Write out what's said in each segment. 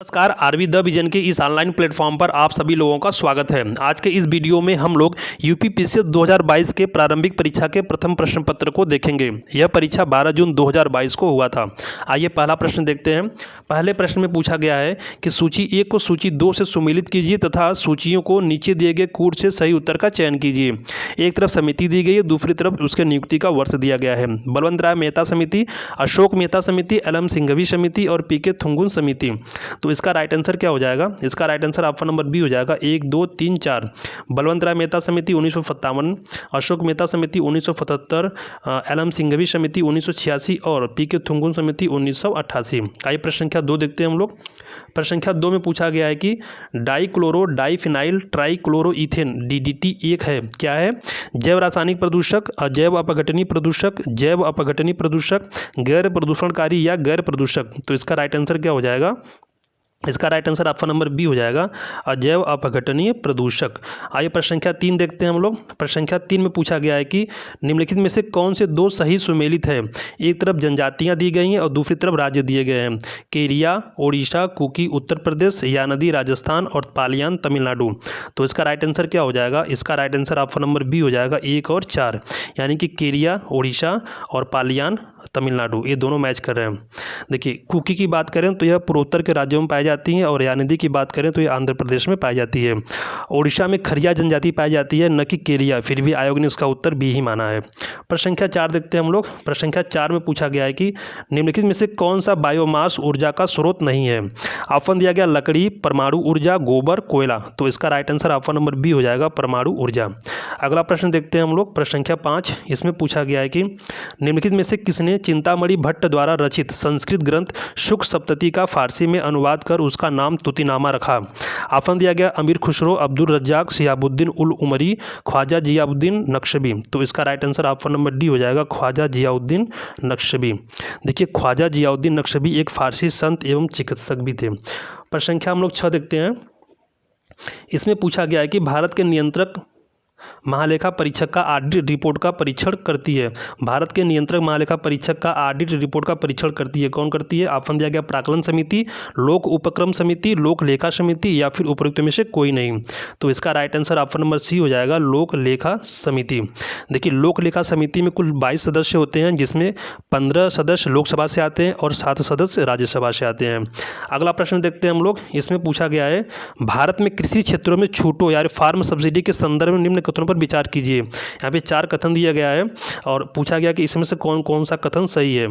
नमस्कार, RV the vision के इस ऑनलाइन प्लेटफॉर्म पर आप सभी लोगों का स्वागत है। आज के इस वीडियो में हम लोग यूपीपीएससी 2022 के प्रारंभिक परीक्षा के प्रथम प्रश्न पत्र को देखेंगे। यह परीक्षा 12 जून 2022 को हुआ था। आइए पहला प्रश्न देखते हैं। पहले प्रश्न में पूछा गया है कि सूची 1 को सूची 2 से सुमेलित कीजिए तथा सूचियों को नीचे दिए गए कूट से सही उत्तर का चयन कीजिए। एक तरफ समिति दी गई है, दूसरी तरफ उसके नियुक्ति का वर्ष दिया गया है। बलवंत राय मेहता समिति, अशोक मेहता समिति, एल.एम. सिंघवी समिति और पी.के. थुंगुन समिति। तो इसका राइट आंसर क्या हो जाएगा? इसका right answer option number B हो जाएगा। 1, 2, 3, 4। बलवंत राय मेहता समिति 1957, अशोक मेहता समिति 1977, एल.एम. सिंघवी समिति 1986 और पी.के. थुंगुन समिति 1988। आइए प्रश्न संख्या 2 देखते हैं हम लोग। प्रश्न संख्या 2 में पूछा गया है कि डाइक्लोरो डाइफिनाइल ट्राइक्लोरोइथेन DDT एक है, क्या है? जैव रासायनिक प्रदूषक, अजैव अपघटनीय प्रदूषक, जैव अपघटनीय प्रदूषक, गैर प्रदूषणकारी या गैर प्रदूषक। तो इसका राइट आंसर क्या हो जाएगा? इसका right answer option number B हो जाएगा, अजैव अपघटनीय प्रदूषक। आइए प्रश्न संख्या 3 देखते हैं हम लोग। प्रश्न संख्या 3 में पूछा गया है कि निम्नलिखित में से कौन से दो सही सुमेलित है? एक तरफ जनजातियां दी गई हैं और दूसरी तरफ राज्य दिए गए हैं। केरिया ओडिशा, कुकी उत्तर प्रदेश, यानदी राजस्थान और पालियान तमिलनाडु। तो इसका राइट आंसर क्या हो जाएगा? इसका right answer option number B हो जाएगा, 1 और 4, यानी कि केरिया ओडिशा और पालियान तमिलनाडु, ये दोनों मैच कर रहे हैं। देखिए, कुकी की बात करें तो यह पूर्वोत्तर के राज्यों में पाई जाती हैं और यानिदी की बात करें तो ये आंध्र प्रदेश में पाई जाती है। ओडिशा में खरिया जनजाति पाई जाती है, न कि केरिया, फिर भी आयोग ने इसका उत्तर बी ही माना है। प्रश्न संख्या 4 देखते हैं हम लोग। प्रश्न संख्या 4 में पूछा गया है कि निम्नलिखित में से कौन सा बायोमास ऊर्जा का स्रोत नहीं है? ऑप्शन दिया गया लकड़ी, परमाणु ऊर्जा, गोबर, कोयला। तो इसका right answer option number B हो जाएगा, परमाणु ऊर्जा। अगला प्रश्न देखते हैं हम लोग। प्रश्न संख्या 5, इसमें पूछा गया है कि निम्नलिखित में से किसने चिंतामणि भट्ट द्वारा रचित संस्कृत ग्रंथ शुक सप्तती का फारसी में अनुवाद कर उसका नाम तुतीनामा रखा? ऑप्शन दिया गया अमीर खुसरो, अब्दुल रज्जाक, शिहाबुद्दीन उल उमरी, ख्वाजा जियाउद्दीन नक्शबी। तो इसका right answer option number D हो जाएगा, ख्वाजा जियाउद्दीन नक्शबी। देखिए, ख्वाजा जियाउद्दीन नक्शबी एक फारसी संत एवं चिकित्सक भी थे। प्रश्न संख्या हम लोग 6 देखते हैं। इसमें पूछा गया है कि भारत के नियंत्रक महालेखा परीक्षक का ऑडिट रिपोर्ट का परीक्षण करती है। भारत के नियंत्रक महालेखा परीक्षक का ऑडिट रिपोर्ट का परीक्षण करती है, कौन करती है? ऑप्शन दिया गया प्राक्कलन समिति, लोक उपक्रम समिति, लोक लेखा समिति या फिर उपरोक्त में से कोई नहीं। तो इसका right answer option number C हो जाएगा, लोक लेखा समिति। देखिए, लोक लेखा समिति में कुल 22 सदस्य होते हैं, जिसमें 15 सदस्य लोकसभा से आते हैं और 7 सदस्य राज्यसभा से आते हैं। अगला प्रश्न देखते हैं हम लोग। इसमें पूछा गया है भारत में कृषि क्षेत्रों में छूटों यानी फार्म सब्सिडी के संदर्भ में निम्न कथनों पर विचार कीजिए। यहाँ पे 4 कथन दिया गया है और पूछा गया कि इसमें से कौन कौन सा कथन सही है।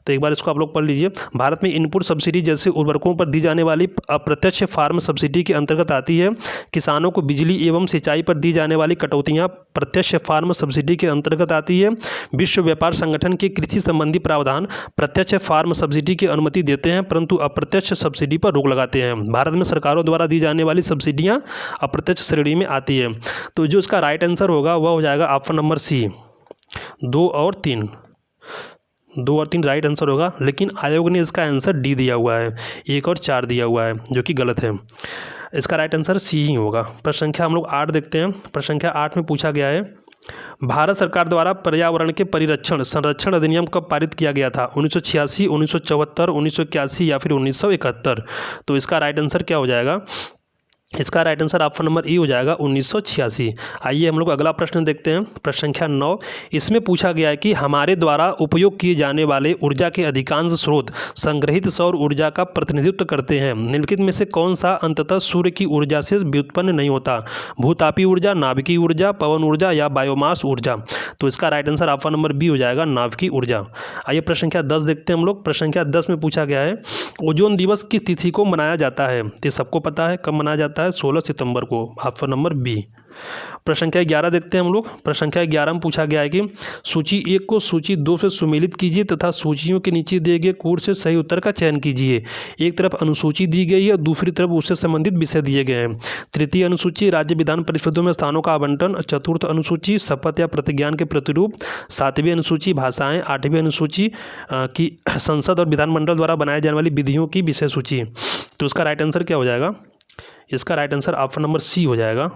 तो एक बार इसको आप लोग पढ़ लीजिए। भारत में इनपुट सब्सिडी जैसे उर्वरकों पर दी जाने वाली अप्रत्यक्ष फार्म सब्सिडी के अंतर्गत आती है। किसानों को बिजली एवं सिंचाई पर दी जाने वाली कटौतियाँ प्रत्यक्ष फार्म सब्सिडी के अंतर्गत आती है। विश्व व्यापार संगठन के कृषि संबंधी प्रावधान प्रत्यक्ष फार्म सब्सिडी की अनुमति देते हैं, परंतु अप्रत्यक्ष सब्सिडी पर रोक लगाते हैं। भारत में सरकारों द्वारा दी जाने वाली सब्सिडियाँ अप्रत्यक्ष श्रेणी में आती है। तो जो इसका राइट आंसर होगा वह हो जाएगा ऑप्शन नंबर सी, 2 और 3। 2 और 3 राइट आंसर होगा, लेकिन आयोग ने इसका आंसर डी दिया हुआ है, 1 और 4 दिया हुआ है, जो कि गलत है। इसका राइट आंसर सी ही होगा। प्रश्न संख्या हम लोग 8 देखते हैं। प्रश्न संख्या 8 में पूछा गया है भारत सरकार द्वारा पर्यावरण के परिरक्षण संरक्षण अधिनियम कब पारित किया गया था? 1986, 1974, 1981 या फिर 1971। तो इसका राइट आंसर क्या हो जाएगा? इसका right answer option number E हो जाएगा, 1986। आइए हम लोग अगला प्रश्न देखते हैं। प्रश्न संख्या 9, इसमें पूछा गया है कि हमारे द्वारा उपयोग किए जाने वाले ऊर्जा के अधिकांश स्रोत संग्रहित सौर ऊर्जा का प्रतिनिधित्व करते हैं। निम्नलिखित में से कौन सा अंततः सूर्य की ऊर्जा से व्युत्पन्न नहीं होता? भूतापीय ऊर्जा, नाभिकीय ऊर्जा, पवन ऊर्जा या बायोमास ऊर्जा। तो इसका right answer option number B हो जाएगा, नाभिकीय ऊर्जा। आइए प्रश्न संख्या 10 देखते हैं हम लोग। प्रश्न संख्या 10 में पूछा गया है ओजोन दिवस किस तिथि को मनाया जाता है? तो सबको पता है कब मनाया जाता है, 16 सितंबर को, ऑप्शन नंबर बी। प्रश्न संख्या 11 देखते हैं हम लोग। प्रश्न संख्या 11 में पूछा गया है कि सूची 1 को सूची 2 से सुमेलित कीजिए तथा सूचियों के नीचे दिए गए कूट से सही उत्तर का चयन कीजिए। एक तरफ अनुसूची दी गई है, दूसरी तरफ उससे संबंधित विषय दिए गए हैं। तृतीय अनुसूची राज्य विधान परिषदों में स्थानों का आवंटन, चतुर्थ अनुसूची शपथ या प्रतिज्ञान के प्रतिरूप, 7वीं अनुसूची भाषाएं, 8वीं अनुसूची की संसद और विधानमंडल द्वारा बनाए जाने वाली विधियों की विषय सूची। तो इसका राइट आंसर क्या हो जाएगा? इसका right answer option number C हो जाएगा,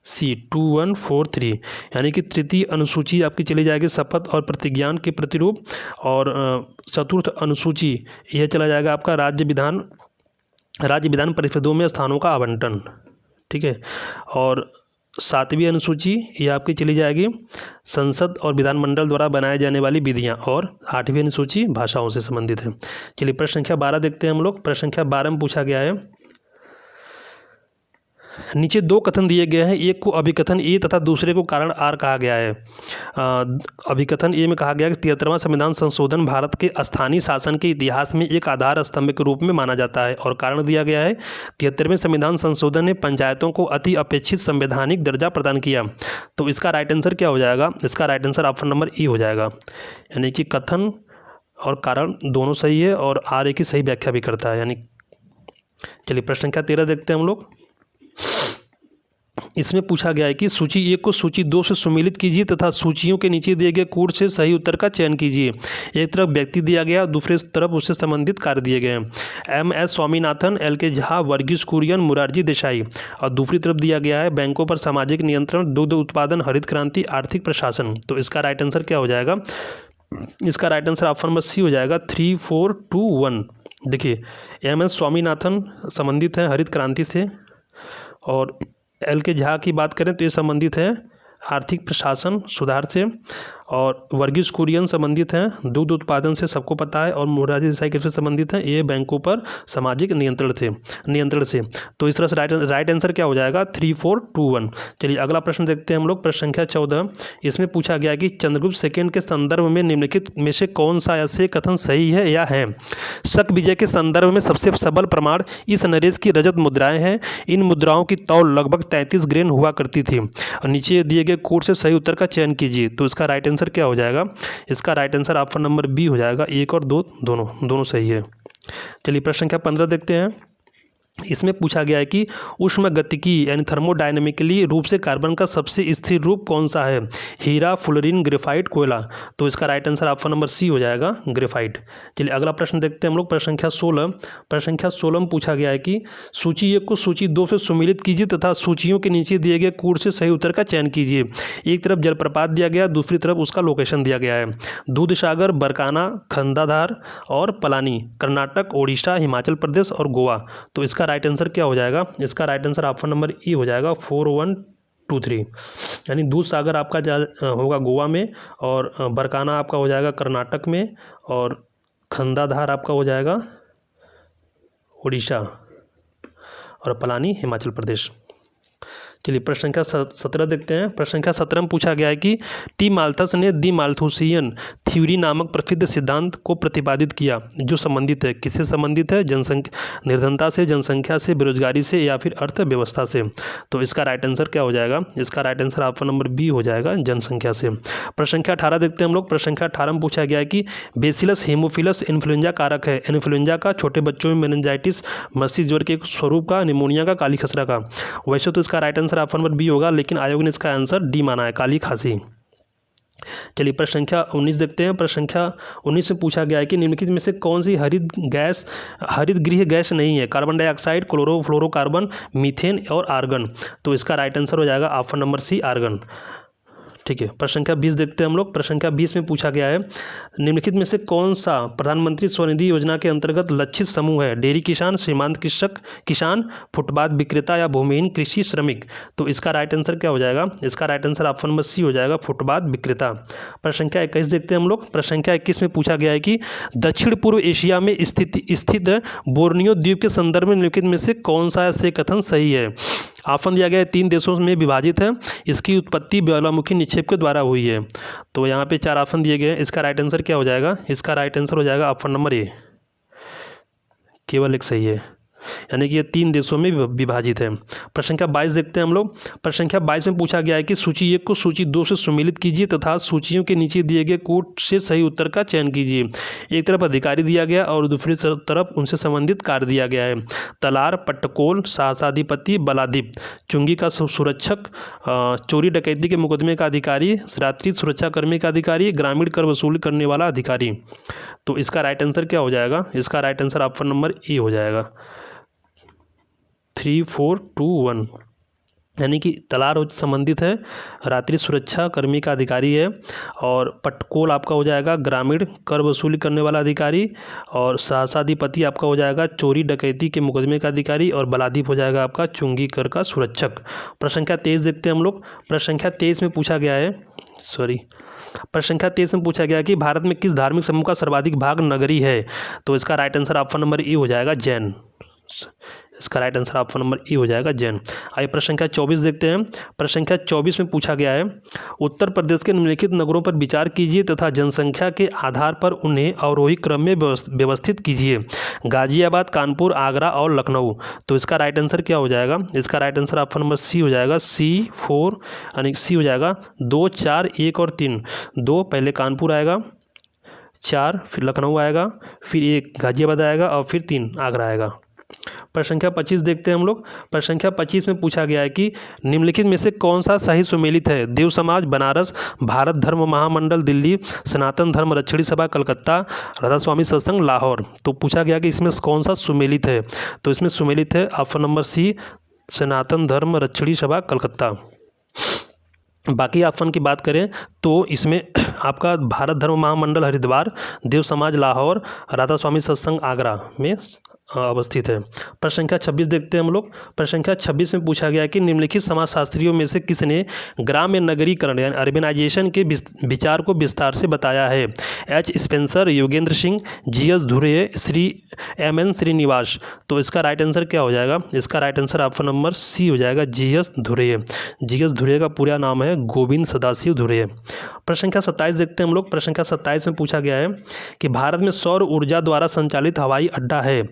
सी 2143, यानी कि तृतीय अनुसूची आपकी चली जाएगी शपथ और प्रतिज्ञान के प्रतिरूप, और चतुर्थ अनुसूची यह चला जाएगा आपका राज्य विधान राज्य विधान परिषदों में स्थानों का आवंटन, ठीक है। और 7वीं अनुसूची ये आपकी चली जाएगी संसद और विधानमंडल द्वारा बनाए जाने वाली विधियां, और 8वीं अनुसूची भाषाओं से संबंधित है। चलिए प्रश्न संख्या 12 देखते हैं हम लोग। प्रश्न संख्या 12 में पूछा गया है, नीचे 2 कथन दिए गए हैं, एक को अभिकथन ए तथा दूसरे को कारण आर कहा गया है। अभिकथन ए में कहा गया कि 73वां संविधान संशोधन भारत के स्थानीय शासन के इतिहास में एक आधार स्तंभ के रूप में माना जाता है, और कारण दिया गया है 73वें संविधान संशोधन ने पंचायतों को अति अपेक्षित संवैधानिक दर्जा प्रदान किया। तो इसका राइट आंसर क्या हो जाएगा? इसका right answer option number E हो जाएगा, यानी कि कथन और कारण दोनों सही है और आर ए की सही व्याख्या भी करता है, यानी। चलिए प्रश्न संख्या 13 देखते हैं हम लोग। इसमें पूछा गया है कि सूची 1 को सूची 2 से सुमेलित कीजिए तथा सूचियों के नीचे दिए गए कोड से सही उत्तर का चयन कीजिए। एक तरफ व्यक्ति दिया गया, दूसरे तरफ उससे संबंधित कार्य दिए गए हैं। MS स्वामीनाथन, LK झा, वर्गीस कुरियन, मुरारजी देसाई, और दूसरी तरफ दिया गया है बैंकों पर सामाजिक नियंत्रण, दुग्ध उत्पादन, हरित क्रांति, आर्थिक प्रशासन। तो इसका राइट आंसर क्या हो जाएगा? इसका right answer option number C हो जाएगा, 3, 4, 2, 1। देखिए MS स्वामीनाथन संबंधित है हरित क्रांति से, और LK झा की बात करें तो ये संबंधित है आर्थिक प्रशासन सुधार से, और वर्गीस कुरियन संबंधित हैं दुग्ध उत्पादन से, सबको पता है, और मुरारजी देसाई किससे संबंधित हैं? ये बैंकों पर सामाजिक नियंत्रण से। तो इस तरह से राइट आंसर क्या हो जाएगा? 3, 4, 2, 1। चलिए अगला प्रश्न देखते हैं हम लोग। प्रश्न संख्या 14, इसमें पूछा गया कि चंद्रगुप्त सेकंड के संदर्भ में निम्नलिखित में से कौन सा ऐसे कथन सही है या है? शक विजय के संदर्भ में सबसे सबल प्रमाण इस नरेश की रजत मुद्राएं हैं। इन मुद्राओं की तौल लगभग 33 ग्रेन हुआ करती थी। और नीचे दिए गए कोड से सही उत्तर का चयन कीजिए। तो इसका राइट आंसर क्या हो जाएगा? इसका right answer option number B हो जाएगा, 1 और 2 दोनों सही है। चलिए प्रश्न संख्या 15 देखते हैं। इसमें पूछा गया है कि उष्मागतिकी यानी थर्मोडायनेमिकली रूप से कार्बन का सबसे स्थिर रूप कौन सा है? हीरा, फ्लोरीन, ग्रेफाइट, कोयला। तो इसका right answer option number C हो जाएगा, ग्रेफाइट। चलिए अगला प्रश्न देखते हैं हम लोग। प्रश्न संख्या 16। प्रश्न संख्या 16 में पूछा गया है कि सूची 1 को सूची 2 से सुमेलित कीजिए तथा सूचियों के नीचे दिए गए कोड से सही उत्तर का चयन कीजिए। एक तरफ जलप्रपात दिया गया, दूसरी तरफ उसका लोकेशन दिया गया है। दूधसागर, बरकाना, खंडाधार और पलानी, कर्नाटक, ओडिशा, हिमाचल प्रदेश और गोवा। तो इसका राइट आंसर क्या हो जाएगा? इसका right answer option number E हो जाएगा, 4, 1, 2, 3। यानी दूध सागर आपका होगा गोवा में, और बरकाना आपका हो जाएगा कर्नाटक में, और खंडाधार आपका हो जाएगा उड़ीसा, और पलानी हिमाचल प्रदेश। चलिए प्रश्न संख्या 17 देखते हैं। प्रश्न संख्या 17 में पूछा गया है कि टी माल्थस ने दी माल्थुसियन थ्योरी नामक प्रसिद्ध सिद्धांत को प्रतिपादित किया, जो संबंधित है, किससे संबंधित है? निर्धनता से, जनसंख्या से, बेरोजगारी से, या फिर अर्थव्यवस्था से। तो इसका राइट आंसर क्या हो जाएगा? इसका right answer option number B हो जाएगा, जनसंख्या से। प्रश्न संख्या 18 देखते हैं हम लोग। प्रश्न संख्या 18 में पूछा गया है कि बेसिलस हेमोफिलस इन्फ्लुएंजा कारक है। इन्फ्लुएंजा का, छोटे बच्चों में मेनिंजाइटिस, मस्तिष्क ज्वर के एक स्वरूप का, निमोनिया का, काली खसरा का। वैसे तो इसका right answer option number B होगा, लेकिन आयोग ने इसका आंसर डी माना है, काली खांसी। चलिए प्रश्न संख्या 19 देखते हैं। प्रश्न संख्या 19 में पूछा गया है कि निम्नलिखित में से कौन सी हरित गृह गैस नहीं है? कार्बन डाइऑक्साइड, क्लोरोफ्लोरोकार्बन, मीथेन और आर्गन। तो इसका राइट आंसर हो जाएगा ऑप्शन नंबर सी, आर्गन। ठीक है, प्रश्न संख्या 20 देखते हैं हम लोग। प्रश्न संख्या 20 में पूछा गया है निम्नलिखित में से कौन सा प्रधानमंत्री स्वनिधि योजना के अंतर्गत लक्षित समूह है? डेयरी किसान, सीमांत कृषक किसान, फुटपाथ विक्रेता या भूमिहीन कृषि श्रमिक। तो इसका राइट आंसर क्या हो जाएगा? इसका right answer option number C हो जाएगा, फुटपाथ विक्रेता। प्रश्न संख्या 21 देखते हैं हम लोग। प्रश्न संख्या 21 में पूछा गया है कि दक्षिण पूर्व एशिया में स्थित बोर्नियो द्वीप के संदर्भ में निम्नलिखित में से कौन सा ऐसे कथन सही है? ऑप्शन दिया गया है 3 देशों में विभाजित है, इसकी उत्पत्ति ज्वालामुखी निक्षेप के द्वारा हुई है। तो यहाँ पे 4 ऑप्शन दिए गए हैं, इसका राइट आंसर क्या हो जाएगा? इसका राइट आंसर हो जाएगा ऑप्शन नंबर ए, केवल एक सही है, यानी कि ये 3 देशों में विभाजित है। प्रश्न संख्या 22 देखते हैं हम लोग। प्रश्न संख्या 22 में पूछा गया है कि सूची 1 को सूची 2 से सुमेलित कीजिए तथा सूचियों के नीचे दिए गए कोड से सही उत्तर का चयन कीजिए। एक तरफ अधिकारी दिया गया और दूसरी तरफ उनसे संबंधित कार्य दिया गया है। तलार, पट्टकोल, सहस्राधिपति, बलादीप, चुंगी का सुरक्षक, चोरी डकैती के मुकदमे का अधिकारी, रात्रि सुरक्षाकर्मी का अधिकारी, ग्रामीण कर वसूल करने वाला अधिकारी। तो इसका राइट आंसर क्या हो जाएगा? इसका राइट आंसर ऑप्शन नंबर ए हो जाएगा, 3, 4, 2, 1। यानी कि तलार संबंधित है, रात्रि सुरक्षा कर्मी का अधिकारी है, और पटकोल आपका हो जाएगा ग्रामीण कर वसूली करने वाला अधिकारी, और सहसाधिपति आपका हो जाएगा चोरी डकैती के मुकदमे का अधिकारी, और बलादीप हो जाएगा आपका चुंगी कर का सुरक्षक। प्रश्न संख्या 23 देखते हैं हम लोग। प्रश्न संख्या 23 में पूछा गया है, प्रश्न संख्या 23 में पूछा गया है कि भारत में किस धार्मिक समूह का सर्वाधिक भाग नगरी है? तो इसका right answer option number E हो जाएगा जैन। इसका right answer option number E हो जाएगा जैन। आइए प्रश्न संख्या 24 देखते हैं। प्रश्न संख्या 24 में पूछा गया है, उत्तर प्रदेश के निम्नलिखित नगरों पर विचार कीजिए तथा जनसंख्या के आधार पर उन्हें अवरोही क्रम में व्यवस्थित कीजिए। गाजियाबाद, कानपुर, आगरा और लखनऊ। तो इसका राइट आंसर क्या हो जाएगा? इसका right answer option number C हो जाएगा, C4, यानी सी हो जाएगा 2, 4, 1 और 3। 2 पहले कानपुर आएगा, 4 फिर लखनऊ आएगा, फिर 1 गाजियाबाद आएगा, और फिर 3 आगरा आएगा। प्रश्न संख्या 25 देखते हैं हम लोग। प्रश्न संख्या 25 में पूछा गया है कि निम्नलिखित में से कौन सा सही सुमेलित है? देव समाज बनारस, भारत धर्म महामंडल दिल्ली, सनातन धर्म रक्षणी सभा कलकत्ता, राधा स्वामी सत्संग लाहौर। तो पूछा गया कि इसमें कौन सा सुमेलित है? तो इसमें सुमेलित है ऑप्शन नंबर सी, सनातन धर्म रक्षणी सभा कलकत्ता। बाकी ऑप्शन की बात करें तो इसमें आपका भारत धर्म महामंडल हरिद्वार, देव समाज लाहौर, राधा स्वामी सत्संग आगरा में अवस्थित है। प्रश्न संख्या 26 देखते हैं हम लोग। प्रश्न संख्या 26 में पूछा गया कि निम्नलिखित समाजशास्त्रियों में से किसने ग्राम्य नगरीकरण यानी अर्बेनाइजेशन के विचार को विस्तार से बताया है? H Spencer, Yogendra Singh, GS Dhurye, Shri MN Srinivas. तो इसका राइट आंसर क्या हो जाएगा? इसका right answer option number C हो जाएगा, GS धुरे। GS धुरे का पूरा नाम है गोविंद सदाशिव धुरे। प्रश्न संख्या 27 देखते हैं हम लोग। प्रश्न संख्या 27 में पूछा गया है कि भारत में सौर ऊर्जा द्वारा संचालित हवाई अड्डा है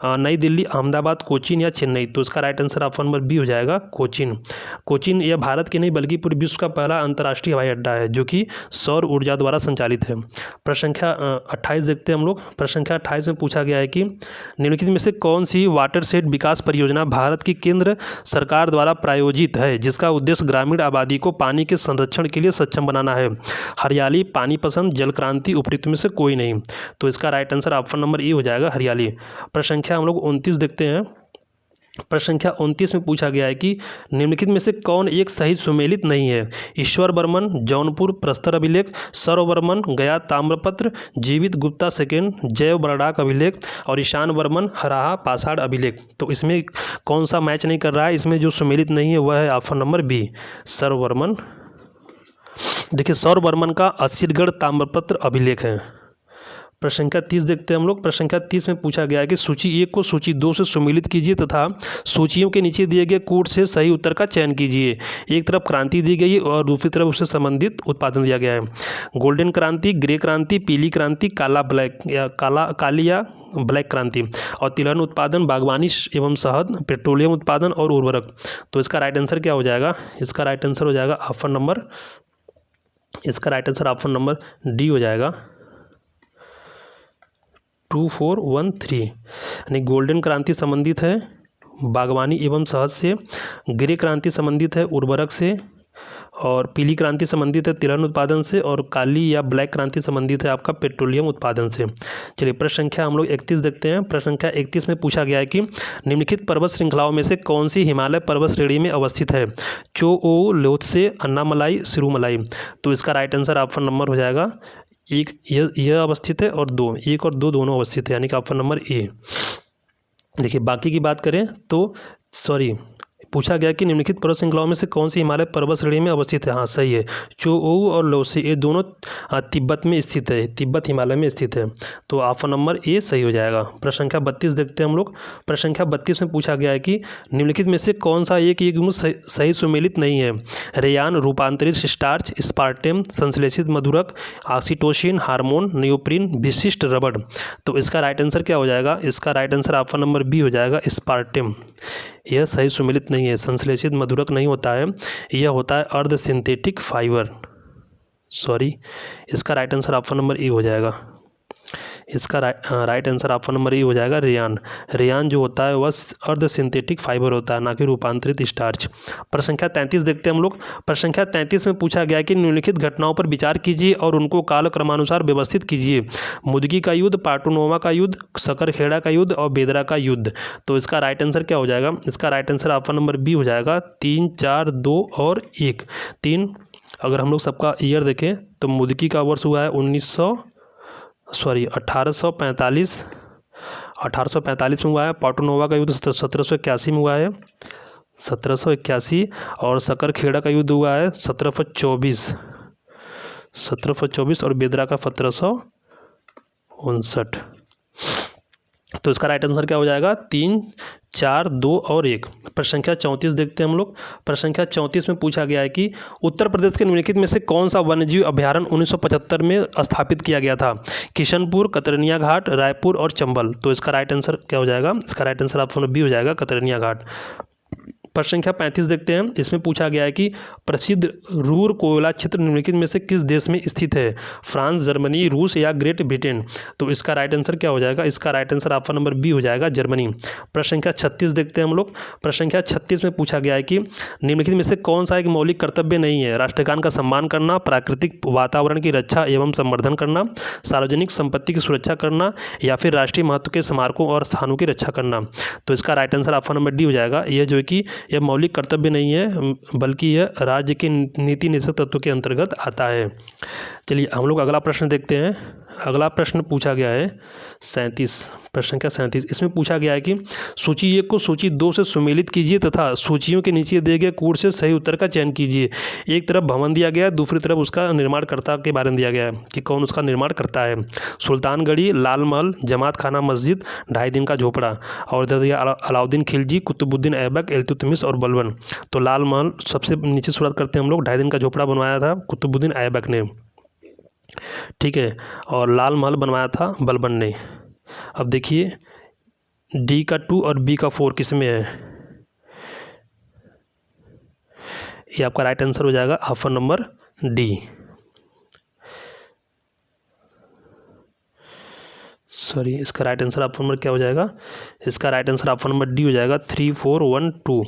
नई दिल्ली, अहमदाबाद, कोचीन या चेन्नई। तो इसका right answer option number B हो जाएगा, कोचीन। कोचीन यह भारत के नहीं बल्कि पूरे विश्व का पहला अंतर्राष्ट्रीय हवाई अड्डा है जो कि सौर ऊर्जा द्वारा संचालित है। प्रश्न संख्या 28 देखते हैं हम लोग। प्रश्न संख्या 28 में पूछा गया है कि निम्नलिखित में से कौन सी वाटरशेड विकास परियोजना भारत की केंद्र सरकार द्वारा प्रायोजित है जिसका उद्देश्य ग्रामीण आबादी को पानी के संरक्षण के लिए सक्षम बनाना है? हरियाली, पानी पसंद, जल क्रांति, उपयुक्त में से कोई नहीं। तो इसका राइट आंसर ऑप्शन नंबर ए हो जाएगा, हरियाली। प्रश्न संख्या हम लोग 29 देखते हैं। प्रश्न संख्या 29 में पूछा गया है कि निम्नलिखित में से कौन एक सही सुमेलित नहीं है? ईश्वर बर्मन, जौनपुर प्रस्तर अभिलेख, सर्ववर्मन गया ताम्रपत्र, जीवित गुप्ता सेकेंड जैव बर्डाक अभिलेख, और ईशान वर्मन हराहा पाषाण अभिलेख। तो इसमें कौन सा मैच नहीं कर रहा है? इसमें जो सुमेलित नहीं है वह है ऑप्शन नंबर बी, सर्ववर्मन। देखिए सौरवर्मन का असीरगढ़ ताम्रपत्र अभिलेख है। प्रश्न संख्या 30 देखते हैं हम लोग। प्रश्न संख्या 30 में पूछा गया है कि सूची 1 को सूची 2 से सुमेलित कीजिए तथा सूचियों के नीचे दिए गए कोड से सही उत्तर का चयन कीजिए। एक तरफ क्रांति दी गई है और दूसरी तरफ उससे संबंधित उत्पादन दिया गया है। गोल्डन क्रांति, ग्रे क्रांति, पीली क्रांति, काला ब्लैक या काली या ब्लैक क्रांति, और तिलहन उत्पादन, बागवानी एवं शहद, पेट्रोलियम उत्पादन और उर्वरक। तो इसका राइट आंसर क्या हो जाएगा? इसका राइट आंसर हो जाएगा ऑप्शन नंबर, इसका right answer option number D हो जाएगा, 2413। यानी गोल्डन क्रांति संबंधित है बागवानी एवं शहद से, ग्रे क्रांति संबंधित है उर्वरक से, और पीली क्रांति संबंधित है तिलहन उत्पादन से, और काली या ब्लैक क्रांति संबंधित है आपका पेट्रोलियम उत्पादन से। चलिए प्रश्न संख्या हम लोग 31 देखते हैं। प्रश्न संख्या 31 में पूछा गया है कि निम्नलिखित पर्वत श्रृंखलाओं में से कौन सी हिमालय पर्वत श्रेणी में अवस्थित है? चोओ, लोत्से, अन्नामलाई, सिरुमलाई। तो इसका राइट आंसर ऑप्शन नंबर हो जाएगा एक, यह अवस्थित है, और 2, 1 और 2 दोनों अवस्थित है, यानी कि ऑप्शन नंबर ए। देखिए बाकी की बात करें तो पूछा गया कि निम्नलिखित पर्वत श्रृंखलाओं में से कौन सी हिमालय पर्वत श्रेणी में अवस्थित है? हाँ सही है, चोओ और लोसे ये दोनों तिब्बत में स्थित है, तिब्बत हिमालय में स्थित है। तो ऑप्शन नंबर ए सही हो जाएगा। प्रश्न संख्या 32 देखते हैं हम लोग। प्रश्न संख्या 32 में पूछा गया है कि निम्नलिखित में से कौन सा एक युग्म सही सुमेलित नहीं है? रेयान, रूपांतरित स्टार्च, स्पार्टेम, संश्लेषित मधुरक, ऑक्सीटोसिन, हार्मोन, नियोप्रिन, विशिष्ट रबड़। तो इसका राइट आंसर क्या हो जाएगा? इसका right answer option number B हो जाएगा, स्पार्टेम। यह सही सुमेलित नहीं है, संश्लेषित मधुरक नहीं होता है, यह होता है अर्ध सिंथेटिक फाइबर। इसका राइट आंसर ऑप्शन नंबर ए हो जाएगा। इसका राइट आंसर ऑप्शन नंबर ए हो जाएगा रेयान। रेयान जो होता है वह अर्ध सिंथेटिक फाइबर होता है, ना कि रूपांतरित स्टार्च। प्रश्न संख्या 33 देखते हैं हम लोग। प्रश्न संख्या 33 में पूछा गया कि निम्नलिखित घटनाओं पर विचार कीजिए और उनको कालक्रमानुसार व्यवस्थित कीजिए। मुदगी का युद्ध, पार्टोनोवा का युद्ध, सकरखेड़ा का युद्ध और बेदरा का युद्ध। तो इसका राइट आंसर क्या हो जाएगा? इसका right answer option number B हो जाएगा 3, 4, 2 और 1। 3 अगर हम लोग सबका ईयर देखें तो मुदगी का वर्ष हुआ है 1845 में हुआ है। पार्टोनोवा का युद्ध 1781 में हुआ है, 1781। और सकरखेड़ा का युद्ध हुआ है 1724 और बेदरा का 1759। तो इसका राइट आंसर क्या हो जाएगा? 3, 4, 2 और 1। प्रश्न संख्या 34 देखते हैं हम लोग। प्रश्न संख्या 34 में पूछा गया है कि उत्तर प्रदेश के निम्नलिखित में से कौन सा वन्यजीव अभ्यारण्य 1975 में स्थापित किया गया था? किशनपुर, कतरनिया घाट, रायपुर और चंबल। तो इसका राइट आंसर क्या हो जाएगा? इसका राइट आंसर ऑप्शन बी हो जाएगा कतरनिया घाट। प्रश्न संख्या 35 देखते हैं। इसमें पूछा गया है कि प्रसिद्ध रूर कोयला क्षेत्र निम्नलिखित में से किस देश में स्थित है? फ्रांस, जर्मनी, रूस या ग्रेट ब्रिटेन। तो इसका राइट आंसर क्या हो जाएगा? इसका right answer option number B हो जाएगा जर्मनी। प्रश्न संख्या 36 देखते हैं हम लोग। प्रश्न संख्या 36 में पूछा गया है कि निम्नलिखित में से कौन सा एक मौलिक कर्तव्य नहीं है? राष्ट्रगान का सम्मान करना, प्राकृतिक वातावरण की रक्षा एवं संवर्धन करना, सार्वजनिक संपत्ति की सुरक्षा करना या फिर राष्ट्रीय महत्व के स्मारकों और स्थानों की रक्षा करना। तो इसका right answer option number D हो जाएगा। यह जो है कि यह मौलिक कर्तव्य नहीं है, बल्कि यह राज्य के नीति निषेध तत्व के अंतर्गत आता है। चलिए हम लोग अगला प्रश्न देखते हैं। अगला प्रश्न पूछा गया है 37, प्रश्न संख्या 37। इसमें पूछा गया है कि सूची 1 को सूची 2 से सुमेलित कीजिए तथा सूचियों के नीचे दिए गए कोड से सही उत्तर का चयन कीजिए। एक तरफ भवन दिया गया है, दूसरी तरफ उसका निर्माणकर्ता के बारे में दिया गया है कि कौन उसका निर्माण करता है। सुल्तानगढ़ी, लाल महल, जमात खाना मस्जिद, 2.5 दिन का झोपड़ा। और इधर दिया अलाउद्दीन खिलजी, कुतुबुद्दीन ऐबक, इल्तुतमिश और बलबन। तो लाल महल सबसे नीचे शुरुआत करते हैं हम लोग। 2.5 दिन का झोपड़ा बनवाया था कुतुबुद्दीन ऐबक ने, ठीक है, और लाल महल बनवाया था बलबन ने। अब देखिए डी का 2 और बी का 4 किस में है? ये आपका राइट आंसर हो जाएगा ऑप्शन नंबर डी। सॉरी, इसका राइट आंसर ऑप्शन नंबर क्या हो जाएगा? इसका right answer option number D हो जाएगा 3, 4, 1, 2।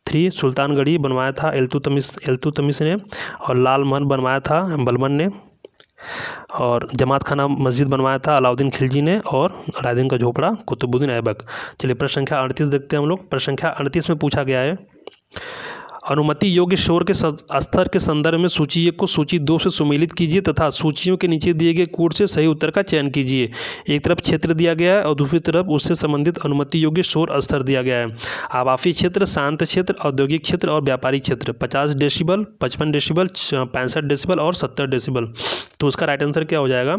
3 सुल्तानगढ़ी बनवाया था इल्तुतमिश ने, और लाल महल बनवाया था बलबन ने, और जमात खाना मस्जिद बनवाया था अलाउद्दीन खिलजी ने, और 2.5 दिन का झोपड़ा कुतुबुद्दीन ऐबक। चलिए प्रश्न संख्या 38 देखते हैं हम लोग। प्रश्न संख्या 38 में पूछा गया है अनुमति योग्य शोर के स्तर के संदर्भ में सूची 1 को सूची 2 से सुमेलित कीजिए तथा सूचियों के नीचे दिए गए कोड से सही उत्तर का चयन कीजिए। एक तरफ क्षेत्र दिया गया है और दूसरी तरफ उससे संबंधित अनुमति योग्य शोर स्तर दिया गया है। आवासीय क्षेत्र, शांत क्षेत्र, औद्योगिक क्षेत्र और व्यापारिक क्षेत्र। 50 डेसिबल, 55 डेसिबल, 65 डेसिबल और 70 डेसिबल। तो उसका राइट आंसर क्या हो जाएगा?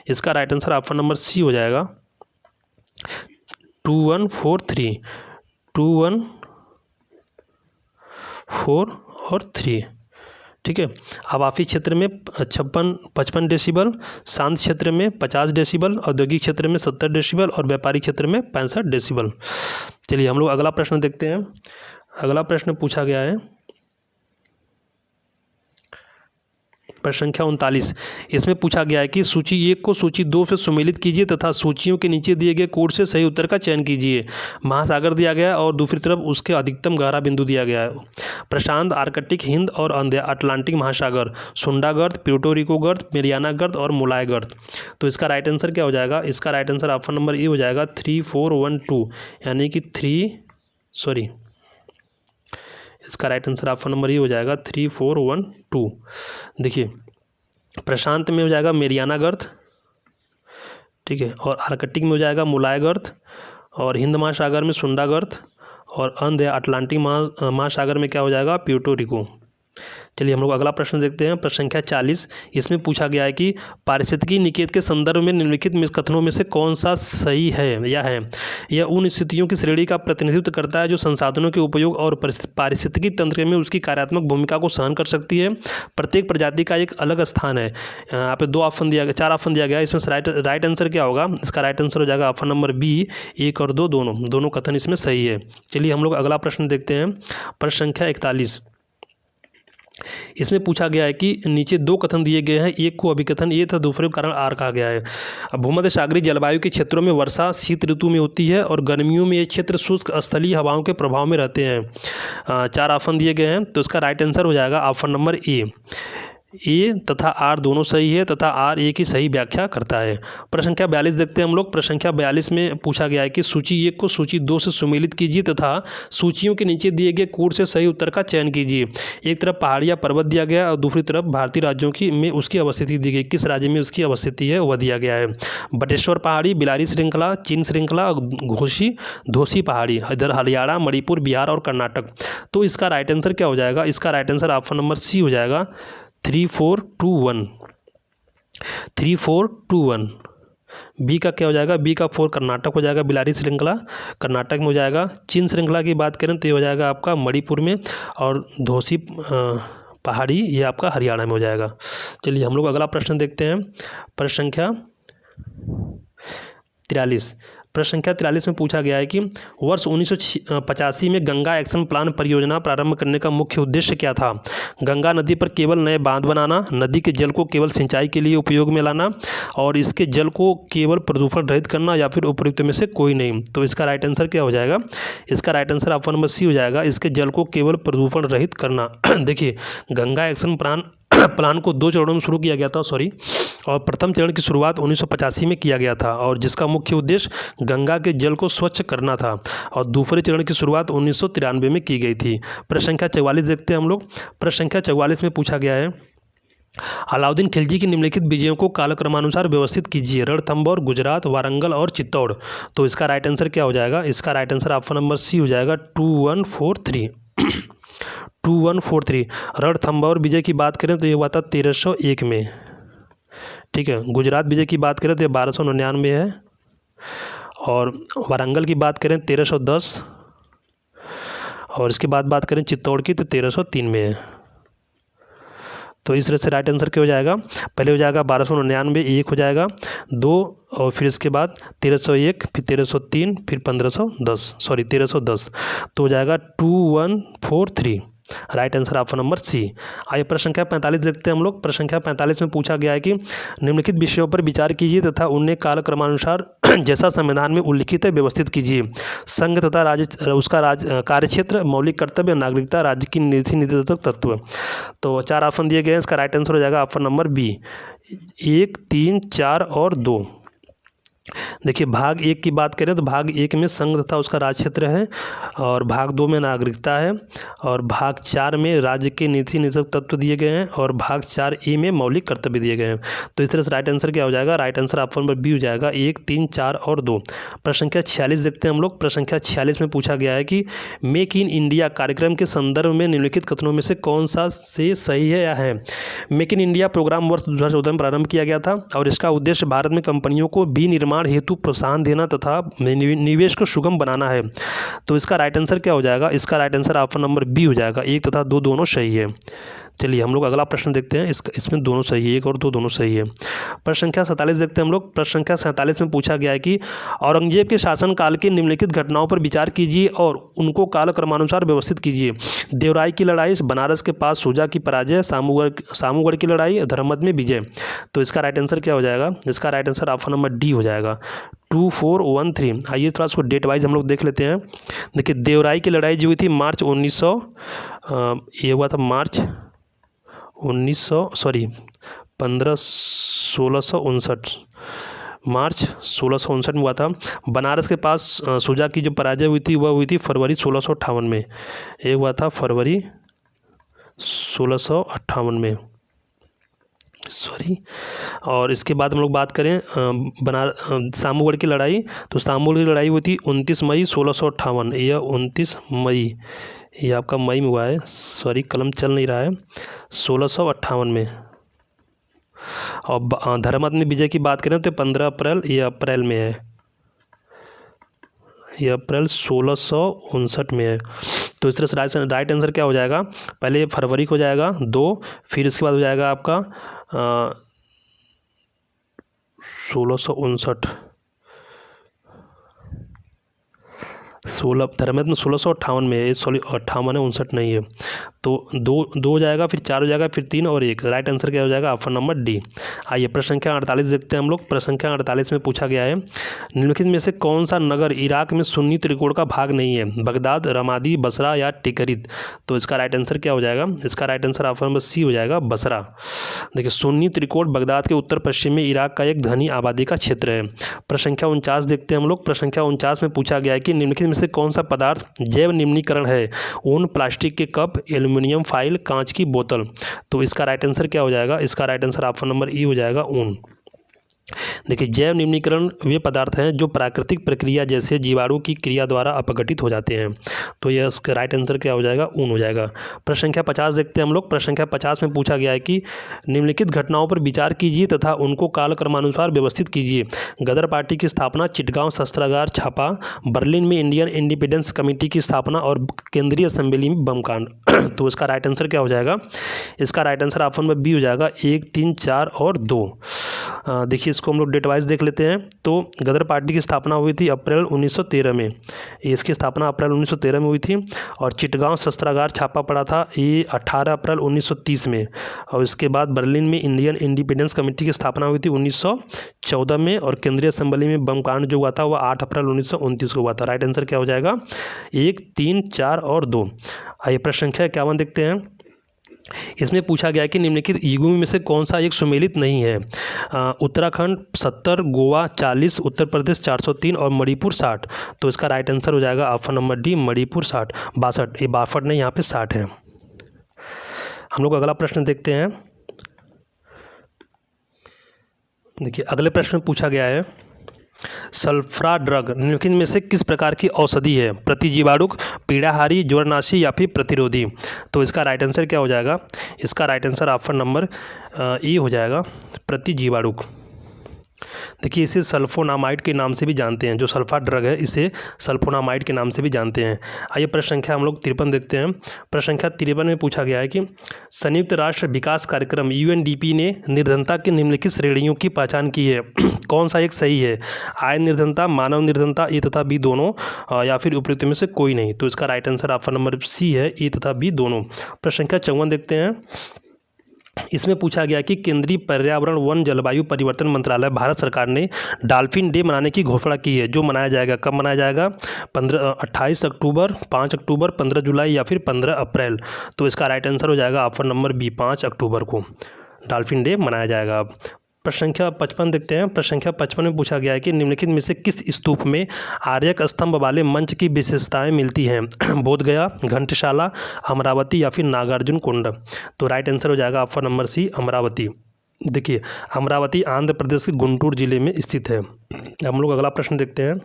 इसका right answer option number C हो जाएगा 2143, 2143 और 3, ठीक है। आवासीय क्षेत्र में 55 डेसिबल, शांत क्षेत्र में 50 डेसिबल, औद्योगिक क्षेत्र में 70 डेसिबल और व्यापारिक क्षेत्र में 65 डेसिबल। चलिए हम लोग अगला प्रश्न देखते हैं। अगला प्रश्न पूछा गया है प्रश्न संख्या 39। इसमें पूछा गया है कि सूची 1 को सूची 2 से सुमेलित कीजिए तथा सूचियों के नीचे दिए गए कोड से सही उत्तर का चयन कीजिए। महासागर दिया गया और दूसरी तरफ उसके अधिकतम गहरा बिंदु दिया गया है। प्रशांत, आर्कटिक, हिंद और अटलांटिक महासागर, सुंडा गर्त, प्यूर्टो रिको गर्त, मेरियाना गर्त और मुलाय गर्त। तो इसका राइट आंसर क्या हो जाएगा? इसका राइट आंसर ऑप्शन नंबर ए हो जाएगा 3412, यानी कि इसका राइट आंसर ऑप्शन नंबर ए हो जाएगा 3412। देखिए प्रशांत में हो जाएगा मेरियाना गर्त, ठीक है, और आर्कटिक में हो जाएगा मुलाय गर्त, और हिंद महासागर में सुंडा गर्त, और अटलांटिक महासागर में क्या हो जाएगा? Puerto Rico. चलिए हम लोग अगला प्रश्न देखते हैं। प्रश्न संख्या 40। इसमें पूछा गया है कि पारिस्थितिकी निकेत के संदर्भ में निम्नलिखित कथनों में से कौन सा सही है या है? यह उन स्थितियों की श्रेणी का प्रतिनिधित्व करता है जो संसाधनों के उपयोग और पारिस्थितिकी तंत्र में उसकी कार्यात्मक भूमिका को सहन कर सकती है। प्रत्येक प्रजाति का एक अलग स्थान है। यहाँ पे 4 ऑप्शन दिया गया है। इसमें राइट आंसर क्या होगा? इसका राइट आंसर हो जाएगा ऑप्शन नंबर बी, 1 और 2 दोनों कथन इसमें सही है। चलिए हम लोग अगला प्रश्न देखते हैं। प्रश्न संख्या 41। इसमें पूछा गया है कि नीचे दो कथन दिए गए हैं, एक को अभिकथन ए तथा दूसरे को कारण आर कहा गया है। अब भूमध्य सागरीय जलवायु के क्षेत्रों में वर्षा शीत ऋतु में होती है और गर्मियों में ये क्षेत्र शुष्क स्थलीय हवाओं के प्रभाव में रहते हैं। 4 ऑप्शन दिए गए हैं, तो इसका राइट आंसर हो जाएगा ऑप्शन नंबर ए तथा आर दोनों सही है तथा आर ए की सही व्याख्या करता है। प्रश्न संख्या 42 देखते हैं हम लोग। प्रश्न संख्या 42 में पूछा गया है कि सूची 1 को सूची 2 से सुमेलित कीजिए तथा सूचियों के नीचे दिए गए कोड से सही उत्तर का चयन कीजिए। एक तरफ पहाड़ी या पर्वत दिया गया और दूसरी तरफ भारतीय राज्यों की में उसकी अवस्थिति दी गई, किस राज्य में उसकी अवस्थिति है वह दिया गया है। बटेश्वर पहाड़ी, बिलारी श्रृंखला, चीन श्रृंखला, धोसी पहाड़ी, इधर हरियाणा, मणिपुर, बिहार और कर्नाटक। तो इसका राइट आंसर क्या हो जाएगा? इसका right answer option number C हो जाएगा 3421। 3421 बी का क्या हो जाएगा? बी का 4 कर्नाटक हो जाएगा, बिलारी श्रृंखला कर्नाटक में हो जाएगा। चीन श्रृंखला की बात करें तो ये हो जाएगा आपका मणिपुर में, और धोसी पहाड़ी ये आपका हरियाणा में हो जाएगा। चलिए हम लोग अगला प्रश्न देखते हैं। प्रश्न संख्या 43। प्रश्न संख्या 43 में पूछा गया है कि वर्ष 1985 में गंगा एक्शन प्लान परियोजना प्रारंभ करने का मुख्य उद्देश्य क्या था? गंगा नदी पर केवल नए बांध बनाना, नदी के जल को केवल सिंचाई के लिए उपयोग में लाना, और इसके जल को केवल प्रदूषण रहित करना, या फिर उपयुक्त में से कोई नहीं। तो इसका राइट आंसर क्या हो जाएगा? इसका right answer option number C हो जाएगा, इसके जल को केवल प्रदूषण रहित करना। देखिए, गंगा एक्शन प्लान को 2 चरणों में शुरू किया गया था, और प्रथम चरण की शुरुआत 1985 में किया गया था, और जिसका मुख्य उद्देश्य गंगा के जल को स्वच्छ करना था, और दूसरे चरण की शुरुआत 1993 में की गई थी। प्रश्न संख्या 44 देखते हैं हम लोग। प्रश्न संख्या 44 में पूछा गया है, अलाउद्दीन खिलजी की निम्नलिखित विजयों को कालक्रमानुसार व्यवस्थित कीजिए। रणथंभौर, गुजरात, वारंगल और चित्तौड़। तो इसका राइट आंसर क्या हो जाएगा? इसका right answer option number C हो जाएगा 2143। 2143। रणथंभौर विजय की बात करें तो ये हुआ था 1301 में, ठीक है। गुजरात विजय की बात करें तो ये 1299 है, और वारंगल की बात करें 1310, और इसके बाद बात करें चित्तौड़ की तो 1303 में है। तो इस तरह से राइट आंसर क्या हो जाएगा? पहले हो जाएगा 1299, एक हो जाएगा 2, और फिर इसके बाद 1301, फिर 1303, फिर 1310, तो हो जाएगा 2143। Right answer option number C. आइए प्रश्न संख्या 45 देखते हैं हम लोग। प्रश्न संख्या 45 में पूछा गया है कि निम्नलिखित विषयों पर विचार कीजिए तथा उन्हें कालक्रमानुसार जैसा संविधान में उल्लिखित है व्यवस्थित कीजिए। संघ तथा राज्य, उसका कार्यक्षेत्र, मौलिक कर्तव्य, नागरिकता, राज्य की नीति निर्देशक तत्व। तो 4 ऑप्शन दिए गए हैं, इसका राइट आंसर हो जाएगा ऑप्शन नंबर बी 1, 3, 4 और 2। देखिए, भाग 1 की बात करें तो भाग 1 में संघ तथा उसका राज्य क्षेत्र है, और भाग 2 में नागरिकता है, और भाग 4 में राज्य के नीति निर्देशक तत्व दिए गए हैं, और भाग 4A में मौलिक कर्तव्य दिए गए हैं। तो इस तरह से राइट आंसर क्या हो जाएगा? Right answer option number B हो जाएगा 1, 3, 4 और 2। प्रश्न संख्या 46 देखते हैं हम लोग। प्रश्न संख्या 46 में पूछा गया है कि मेक इन इंडिया कार्यक्रम के संदर्भ में निम्नलिखित कथनों में से कौन सा से सही है या है? मेक इन इंडिया प्रोग्राम वर्ष 2014 में प्रारंभ किया गया था, और इसका उद्देश्य भारत में कंपनियों को विनिर्माण हेतु प्रोत्साहन देना तथा निवेश को सुगम बनाना है। तो इसका राइट आंसर क्या हो जाएगा? इसका right answer option number B हो जाएगा, 1 तथा 2 दोनों सही है। चलिए हम लोग अगला प्रश्न देखते हैं। इसमें दोनों सही है, 1 और 2 दोनों सही है। प्रश्न संख्या 47 देखते हैं हम लोग। प्रश्न संख्या 47 में पूछा गया है कि औरंगजेब के शासनकाल के निम्नलिखित घटनाओं पर विचार कीजिए और उनको कालक्रमानुसार व्यवस्थित कीजिए। देवराय की लड़ाई, बनारस के पास सोजा की पराजय, सामूगढ़ की लड़ाई, धर्मद में विजय। तो इसका राइट आंसर क्या हो जाएगा? इसका right answer option number D हो जाएगा 2413। आइए थोड़ा उसको डेट वाइज हम लोग देख लेते हैं। देखिए, देवराय की लड़ाई जो हुई थी मार्च 1900, ये हुआ था मार्च 1659, मार्च 1659 में हुआ था। बनारस के पास सोजा की जो पराजय हुई थी वह हुई थी फरवरी 1658 में, ये हुआ था फरवरी 1658 में, और इसके बाद हम लोग बात करें सामूगढ़ की लड़ाई, तो सामूगढ़ की लड़ाई हुई थी 29 मई 1658। यह 29 मई, ये आपका मई में हुआ है, कलम चल नहीं रहा है, 1658 में। और धर्मद में विजय की बात करें तो 15 अप्रैल, ये अप्रैल में है, ये अप्रैल 1659 में है। तो इस तरह से राइट आंसर क्या हो जाएगा? पहले फरवरी को हो जाएगा 2, फिर इसके बाद हो जाएगा आपका 1659, धर्मत में 1658 में है, सॉरी 58 है, 59 नहीं है। तो दो हो जाएगा, फिर 4 हो जाएगा, फिर 3 और 1। राइट आंसर क्या हो जाएगा? Option number D. आइए प्रश्न संख्या 48 देखते हैं हम लोग। प्रश्न संख्या 48 में पूछा गया है, निम्नलिखित में से कौन सा नगर इराक में सुन्नी त्रिकोण का भाग नहीं है? बगदाद, रमादी, बसरा या टिकरित? तो इसका राइट आंसर क्या हो जाएगा? इसका right answer option number C हो जाएगा, बसरा। देखिए, सुन्नी त्रिकोण बगदाद के उत्तर पश्चिम में इराक का एक धनी आबादी का क्षेत्र है। प्रश्न संख्या 49 देखते हैं हम लोग। प्रश्न संख्या 49 में पूछा गया है कि निम्नलिखित में से कौन सा पदार्थ जैव निम्नीकरण है? ऊन, प्लास्टिक के कप, एल्यूमिनियम फाइल, कांच की बोतल? तो इसका राइट आंसर क्या हो जाएगा? इसका right answer option number E हो जाएगा, ऊन। देखिए, जैव निम्नीकरण वे पदार्थ हैं जो प्राकृतिक प्रक्रिया जैसे जीवाणु की क्रिया द्वारा अपघटित हो जाते हैं। तो यह इसका राइट आंसर क्या हो जाएगा? ऊन हो जाएगा। प्रश्न संख्या 50 देखते हैं हम लोग। प्रश्न संख्या 50 में पूछा गया है कि निम्नलिखित घटनाओं पर विचार कीजिए तथा उनको कालक्रमानुसार व्यवस्थित कीजिए। गदर पार्टी की स्थापना, चिटगांव शस्त्रागार छापा, बर्लिन में इंडियन इंडिपेंडेंस कमेटी की स्थापना और केंद्रीय असेंबली में बम कांड। तो इसका राइट आंसर क्या हो जाएगा? इसका राइट आंसर ऑप्शन में बी हो जाएगा, 1, 3, 4 और 2। देखिए, इसको हम लोग डेट वाइज देख लेते हैं। तो गदर पार्टी की स्थापना हुई थी अप्रैल 1913 में, इसकी स्थापना अप्रैल 1913 में हुई थी। और चिटगांव शस्त्रागार छापा पड़ा था, ये 18 अप्रैल 1930 में। और इसके बाद बर्लिन में इंडियन इंडिपेंडेंस कमेटी की स्थापना हुई थी 1914 में। और केंद्रीय असेंबली में बम कांड जो हुआ था वह 8 अप्रैल 1929 को हुआ था। राइट आंसर क्या हो जाएगा? 1, 3, 4 और 2। आइए प्रश्न संख्या 51 देखते हैं। इसमें पूछा गया कि निम्नलिखित युगों में से कौन सा एक सुमेलित नहीं है? उत्तराखंड 70, गोवा 40, उत्तर प्रदेश 403 और मणिपुर 60। तो इसका राइट आंसर हो जाएगा ऑप्शन नंबर डी, मणिपुर 62। ये 62 नहीं, यहाँ पे 60 है। हम लोग अगला प्रश्न देखते हैं। देखिए, अगले प्रश्न में पूछा गया है, सल्फा ड्रग निम्नलिखित में से किस प्रकार की औषधि है? प्रतिजीवाणुक, पीड़ाहारी, ज्वरनाशी या फिर प्रतिरोधी? तो इसका राइट आंसर क्या हो जाएगा? इसका right answer option number E हो जाएगा, प्रतिजीवाणुक। देखिए, इसे सल्फोनामाइड के नाम से भी जानते हैं। जो सल्फा ड्रग है इसे सल्फोनामाइड के नाम से भी जानते हैं। आइए प्रश्न संख्या हम लोग 53 देखते हैं। प्रश्न संख्या 53 में पूछा गया है कि संयुक्त राष्ट्र विकास कार्यक्रम UNDP ने निर्धनता की निम्नलिखित श्रेणियों की पहचान की है। कौन सा एक सही है? आय निर्धनता, मानव निर्धनता, ए तथा बी दोनों, या फिर उपयुक्त में से कोई नहीं? तो इसका right answer option number C है, ए तथा बी दोनों। प्रश्न संख्या 54 देखते हैं। इसमें पूछा गया कि केंद्रीय पर्यावरण वन जलवायु परिवर्तन मंत्रालय भारत सरकार ने डॉल्फिन डे मनाने की घोषणा की है, जो मनाया जाएगा। कब मनाया जाएगा? 28 अक्टूबर, 5 अक्टूबर, 15 जुलाई या फिर 15 अप्रैल? तो इसका राइट आंसर हो जाएगा ऑप्शन नंबर बी, 5 अक्टूबर को डॉल्फिन डे मनाया जाएगा। प्रश्न संख्या 55 देखते हैं। प्रश्न संख्या 55 में पूछा गया है कि निम्नलिखित में से किस स्तूप में आर्यक स्तंभ वाले मंच की विशेषताएं मिलती हैं? बोधगया, घंटशाला, अमरावती या फिर नागार्जुन कुंड? तो राइट आंसर हो जाएगा ऑप्शन नंबर सी, अमरावती। देखिए, अमरावती आंध्र प्रदेश के गुंटूर जिले में स्थित है। हम लोग अगला प्रश्न देखते हैं।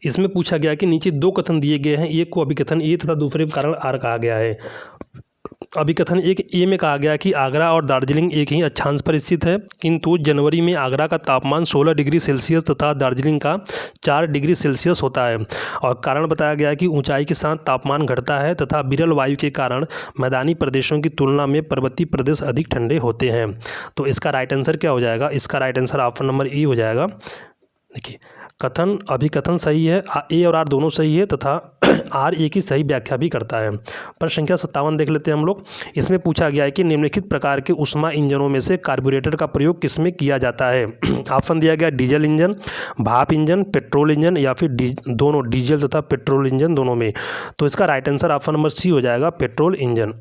इसमें पूछा गया कि नीचे 2 कथन दिए गए हैं, एक को अभिकथन ए तथा दूसरे को कारण आर कहा गया है। अभिकथन एक ए में कहा गया कि आगरा और दार्जिलिंग एक ही अक्षांश पर स्थित है, किंतु जनवरी में आगरा का तापमान 16 डिग्री सेल्सियस तथा दार्जिलिंग का 4 डिग्री सेल्सियस होता है। और कारण बताया गया कि ऊंचाई के साथ तापमान घटता है तथा विरल वायु के कारण मैदानी प्रदेशों की तुलना में पर्वतीय प्रदेश अधिक ठंडे होते हैं। तो इसका राइट आंसर क्या हो जाएगा? इसका right answer option number E हो जाएगा। देखिए, कथन अभिकथन सही है, ए और आर दोनों सही है तथा आर ए की सही व्याख्या भी करता है। प्रश्न संख्या 57 देख लेते हैं हम लोग। इसमें पूछा गया है कि निम्नलिखित प्रकार के ऊष्मा इंजनों में से कार्बोरेटर का प्रयोग किसमें किया जाता है? ऑप्शन दिया गया डीजल इंजन, भाप इंजन, पेट्रोल इंजन या फिर दोनों, डीजल तथा पेट्रोल इंजन दोनों में? तो इसका right answer option number C हो जाएगा, पेट्रोल इंजन।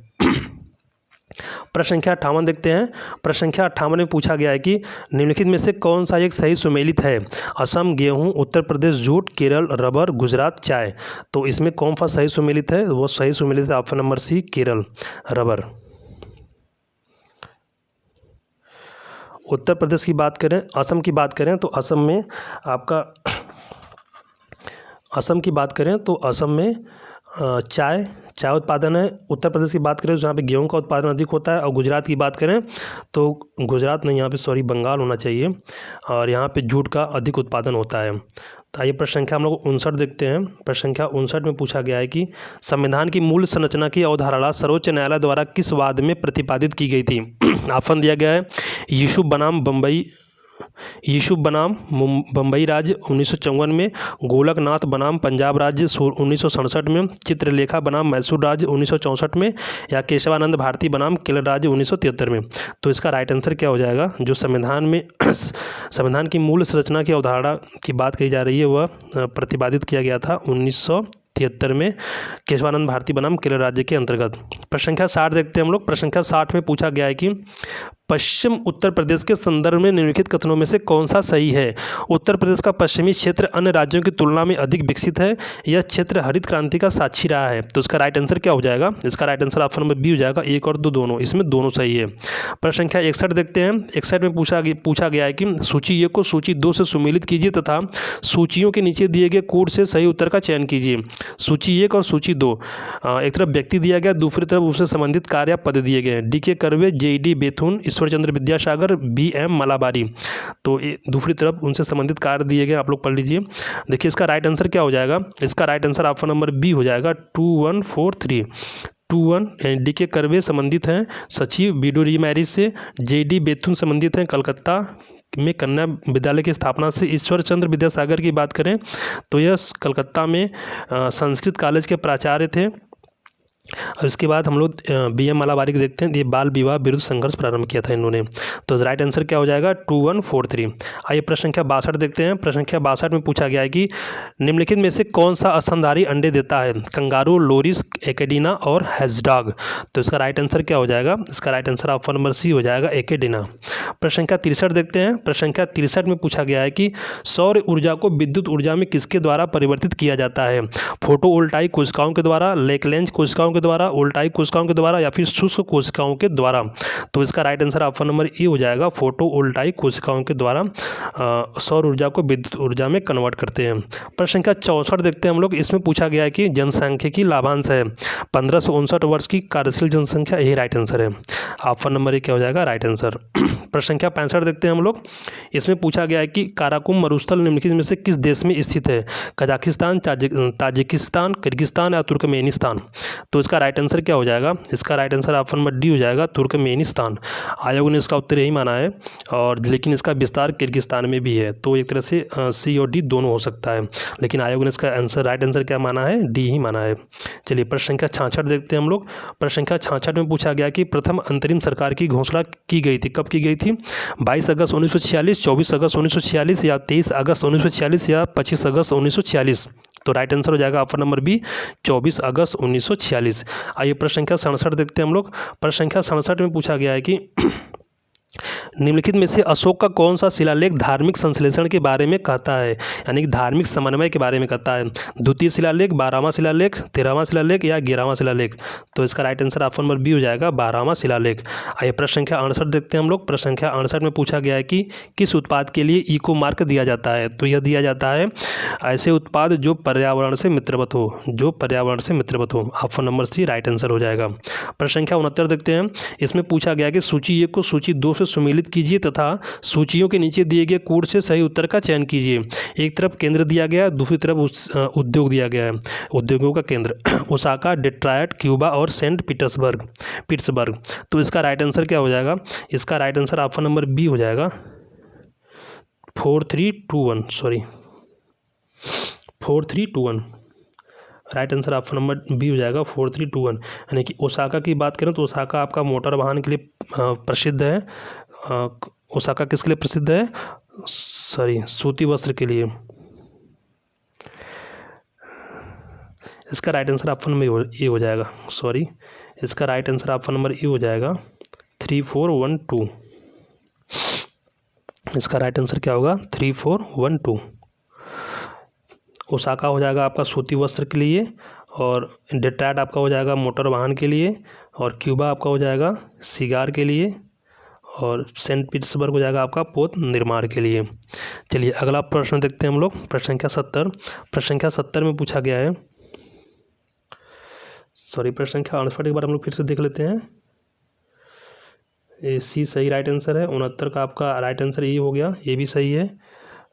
प्रश्न संख्या 58 देखते हैं। प्रश्न संख्या 58 में पूछा गया है कि निम्नलिखित में से कौन सा एक सही सुमेलित है? असम गेहूं, उत्तर प्रदेश जूट, केरल रबर, गुजरात चाय? तो इसमें कौन सा सही सुमेलित है? वो सही सुमेलित है option number C, Kerala rubber. Uttar Pradesh की बात करें, असम की बात करें तो असम में आपका, असम की बात करें तो असम में चाय उत्पादन है। उत्तर प्रदेश की बात करें तो जहाँ पे गेहूं का उत्पादन अधिक होता है। और गुजरात की बात करें तो गुजरात नहीं, यहाँ पे सॉरी बंगाल होना चाहिए, और यहाँ पे जूट का अधिक उत्पादन होता है। तो आइए प्रश्न संख्या हम लोग 59 देखते हैं। प्रश्न संख्या 59 में पूछा गया है कि संविधान की मूल संरचना की अवधारणा सर्वोच्च न्यायालय द्वारा किस वाद में प्रतिपादित की गई थी? ऑप्शन दिया गया है यूसुफ बनाम बम्बई यूसुफ बनाम बम्बई राज्य 1954 में, गोलकनाथ बनाम पंजाब राज्य 1967 में, चित्रलेखा बनाम मैसूर राज्य 1964 में, या केशवानंद भारती बनाम केरल राज्य 1973 में। तो इसका राइट आंसर क्या हो जाएगा? जो संविधान में संविधान की मूल संरचना की अवधारणा की बात कही जा रही है वह प्रतिपादित किया गया था 1973 में, केशवानंद भारती बनाम केरल राज्य के अंतर्गत। प्रश्न संख्या 60 देखते हैं हम लोग। प्रश्न संख्या 60 में पूछा गया है कि पश्चिम उत्तर प्रदेश के संदर्भ में निम्नलिखित कथनों में से कौन सा सही है? उत्तर प्रदेश का पश्चिमी क्षेत्र अन्य राज्यों की तुलना में अधिक विकसित है। यह क्षेत्र हरित क्रांति का साक्षी रहा है। तो इसका राइट आंसर क्या हो जाएगा? इसका right answer option number B हो जाएगा, 1 और 2 दोनों। इसमें दोनों सही है। प्रश्न संख्या 61 देखते हैं। 61 में पूछा गया है कि सूची 1 को सूची 2 से सुमेलित कीजिए तथा सूचियों के नीचे दिए गए कोड से सही उत्तर का चयन कीजिए। सूची 1 और सूची 2, एक तरफ व्यक्ति दिया गया, दूसरी तरफ उससे संबंधित कार्य पद दिए गए। DK. Curve, J.D. बेथुन, Ishwar Chandra Vidyasagar, B.M. मलाबारी। तो दूसरी तरफ उनसे संबंधित कार्य दिए गए, आप लोग पढ़ लीजिए। देखिए इसका राइट आंसर क्या हो जाएगा? इसका right answer option number B हो जाएगा, 2143। 21 डी.के. कर्वे संबंधित हैं सचिव बीडो रीमैरिज से। J.D. बेथुन संबंधित हैं कलकत्ता में कन्या विद्यालय की स्थापना से। ईश्वर चंद्र विद्यासागर की बात करें तो यह कलकत्ता में संस्कृत कॉलेज के प्राचार्य थे। और इसके बाद हम लोग B.M. मलाबारी को देखते हैं। ये बाल विवाह विरुद्ध संघर्ष प्रारंभ किया था इन्होंने। तो राइट आंसर क्या हो जाएगा? 2143। आइए प्रश्न संख्या 62 देखते हैं। प्रश्न संख्या 62 में पूछा गया है कि निम्नलिखित में से कौन सा स्तनधारी अंडे देता है? कंगारू, लोरिस, एकेडिना और हैजडॉग। तो इसका राइट आंसर क्या हो जाएगा? इसका right answer option number C हो जाएगा, एकेडिना। प्रश्न संख्या 63 देखते हैं। प्रश्न संख्या 63 में पूछा गया है कि सौर ऊर्जा को विद्युत ऊर्जा में किसके द्वारा परिवर्तित किया जाता है? फोटोवोल्टाइक कोशिकाओं के द्वारा, लेकलेंज कोशिकाओं के द्वारा, वोल्टाइक कोशिकाओं के द्वारा, या फिर शुष्क कोशिकाओं के द्वारा। तो इसका राइट आंसर ऑप्शन नंबर ए हो जाएगा, फोटोवोल्टाइक कोशिकाओं के द्वारा सौर ऊर्जा को विद्युत ऊर्जा में कन्वर्ट करते हैं। प्रश्न संख्या 64 देखते हैं हम लोग। इसमें पूछा गया है कि जनसांख्यिकी लाभांश है 1559 वर्ष की कार्यशील जनसंख्या। यही राइट आंसर है। ऑप्शन नंबर ए क्या हो जाएगा? Right answer. प्रश्न संख्या 65 देखते हैं हम लोग। इसमें पूछा गया है कि काराकुम मरुस्थल निम्नलिखित में से किस देश में स्थित है? कजाकिस्तान, ताजिकिस्तान, किर्गिस्तान या तुर्कमेनिस्तान। तो इसका राइट आंसर क्या हो जाएगा? इसका right answer option number D हो जाएगा, तुर्कमेनिस्तान। आयोग ने इसका उत्तर यही माना है, और लेकिन इसका विस्तार किर्गिस्तान में भी है। तो एक तरह से सी और डी दोनों हो सकता है, लेकिन आयोग ने इसका आंसर राइट आंसर क्या माना है? डी ही माना है। चलिए प्रश्न संख्या 66 देखते हैं हम लोग। प्रश्न संख्या 66 में पूछा गया कि प्रथम अंतरिम सरकार की घोषणा की गई थी, कब की गई थी? 22 अगस्त 1946, 24 अगस्त 1946, या 23 अगस्त 1946, या 25 अगस्त 1946। तो राइट आंसर हो जाएगा ऑप्शन नंबर बी, 24 अगस्त 1946। आइए प्रश्न संख्या 67 देखते हैं हम लोग। प्रश्न संख्या 67 में पूछा गया है कि निम्नलिखित में से अशोक का कौन सा शिलालेख धार्मिक संश्लेषण के बारे में कहता है, यानी कि धार्मिक समन्वय के बारे में कहता है? द्वितीय शिलालेख, 12वां शिलालेख, 13वां शिलालेख या 11वां शिलालेख। तो इसका right answer option number B हो जाएगा, 12वां शिलालेख। आइए प्रश्न संख्या 68 देखते हैं हम लोग। प्रश्न संख्या 68 में पूछा गया है कि किस उत्पाद के लिए इको मार्क दिया जाता है? तो यह दिया जाता है ऐसे उत्पाद जो पर्यावरण से मित्रवत हो, जो पर्यावरण से मित्रवत हो। Option number C right answer हो जाएगा। प्रश्न संख्या 69 देखते हैं। इसमें पूछा गया कि सूची 1 को सूची 2 से सुमेलित कीजिए तथा सूचियों के नीचे दिए गए कोड से सही उत्तर का चयन कीजिए। एक तरफ केंद्र दिया गया, दूसरी तरफ उद्योग दिया गया है, उद्योगों का केंद्र ओसाका, डेट्रॉयट, क्यूबा और सेंट पीटर्सबर्ग। तो इसका राइट आंसर क्या हो जाएगा? इसका right answer option number B हो जाएगा, 4321, sorry 4321। Right answer option number B हो जाएगा, 4321। यानी कि ओसाका की बात करें तो ओसाका आपका मोटर वाहन के लिए प्रसिद्ध है। ओसाका किसके लिए प्रसिद्ध है? सॉरी, सूती वस्त्र के लिए। इसका राइट आंसर ऑप्शन नंबर ए हो जाएगा, सॉरी इसका राइट आंसर ऑप्शन नंबर ए हो जाएगा, 3412। इसका राइट आंसर क्या होगा? 3412। ओसाका हो जाएगा आपका सूती वस्त्र के लिए, और डेट्रॉयट आपका हो जाएगा मोटर वाहन के लिए, और क्यूबा आपका हो जाएगा सिगार के लिए, और सेंट पीटर्सबर्ग हो जाएगा आपका पोत निर्माण के लिए। चलिए अगला प्रश्न देखते हैं हम लोग। प्रश्न संख्या 70। प्रश्न संख्या 70 में पूछा गया है, सॉरी प्रश्न संख्या 68 एक बार हम लोग फिर से देख लेते हैं। ए सी सही राइट आंसर है। 69 का आपका राइट आंसर ये हो गया, ये भी सही है।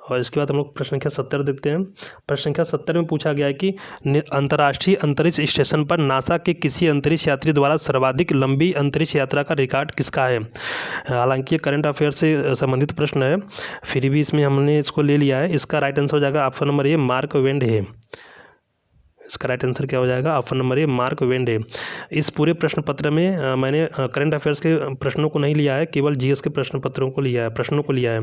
और इसके बाद हम लोग प्रश्न संख्या 70 देखते हैं। प्रश्न संख्या 70 में पूछा गया है कि अंतर्राष्ट्रीय अंतरिक्ष स्टेशन पर नासा के किसी अंतरिक्ष यात्री द्वारा सर्वाधिक लंबी अंतरिक्ष यात्रा का रिकॉर्ड किसका है। हालांकि ये करंट अफेयर से संबंधित प्रश्न है, फिर भी इसमें हमने इसको ले लिया है। इसका राइट आंसर हो जाएगा ऑप्शन नंबर ए, मार्क वेंड है। इसका राइट आंसर क्या हो जाएगा, ऑप्शन नंबर ए, मार्क वेंडे। इस पूरे प्रश्न पत्र में मैंने करंट अफेयर्स के प्रश्नों को नहीं लिया है, केवल जीएस के प्रश्न पत्रों को लिया है, प्रश्नों को लिया है।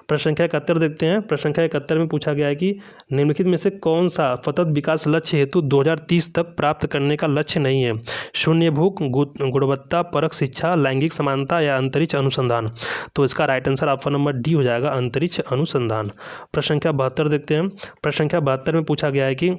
प्रश्न संख्या 71 देखते हैं। प्रश्न संख्या 71 में पूछा गया है कि निम्नलिखित में से कौन सा सतत विकास लक्ष्य हेतु 2030 तक प्राप्त करने का लक्ष्य नहीं है। शून्य भूख, गुणवत्ता परक शिक्षा, लैंगिक समानता या अंतरिक्ष अनुसंधान। तो इसका right answer option number D हो जाएगा, अंतरिक्ष अनुसंधान। प्रश्न संख्या 72 देखते हैं। प्रश्न संख्या 72 में पूछा गया है कि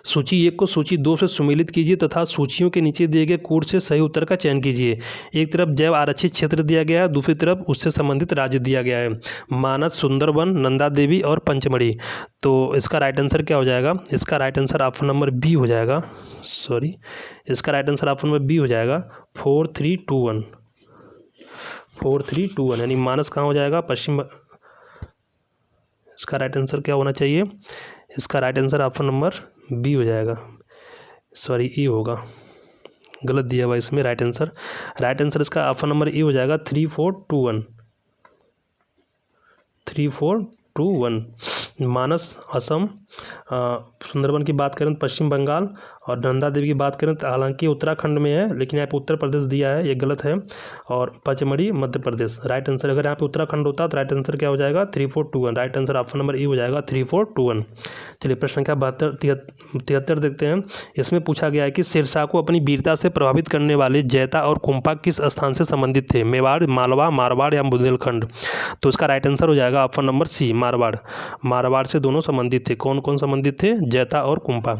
सूची 1 को सूची 2 से सुमेलित कीजिए तथा सूचियों के नीचे दिए गए कोड से सही उत्तर का चयन कीजिए। एक तरफ जैव आरक्षित क्षेत्र दिया गया है, दूसरी तरफ उससे संबंधित राज्य दिया गया है, मानस, सुंदरवन, नंदा देवी और पंचमढ़ी। तो इसका राइट आंसर क्या हो जाएगा, इसका right answer option number B हो जाएगा। इसका right answer option number B हो जाएगा 4321। 4321 यानी मानस कहाँ हो जाएगा, पश्चिम। इसका राइट आंसर क्या होना चाहिए, इसका right answer option number B हो जाएगा, ई होगा, गलत दिया हुआ इसमें राइट आंसर इसका ऑप्शन नंबर ई हो जाएगा 3421। 3421 मानस असम, सुंदरवन की बात करें तो पश्चिम बंगाल, और नंदा देवी की बात करें तो हालांकि उत्तराखंड में है लेकिन यहाँ पे उत्तर प्रदेश दिया है, ये गलत है, और पचमढ़ी मध्य प्रदेश। राइट आंसर अगर यहाँ पे उत्तराखंड होता तो राइट आंसर क्या हो जाएगा 3421। Right answer option number E हो जाएगा 3421। चलिए प्रश्न संख्या 73 देखते हैं। इसमें पूछा गया है कि शेरशाह को अपनी वीरता से प्रभावित करने वाले जैता और कुंपा किस स्थान से संबंधित थे, मेवाड़, मालवा, मारवाड़ या बुंदेलखंड। तो इसका राइट आंसर हो जाएगा ऑप्शन नंबर सी, मारवाड़ से दोनों संबंधित थे। कौन कौन संबंधित थे, जैता और कुंपा।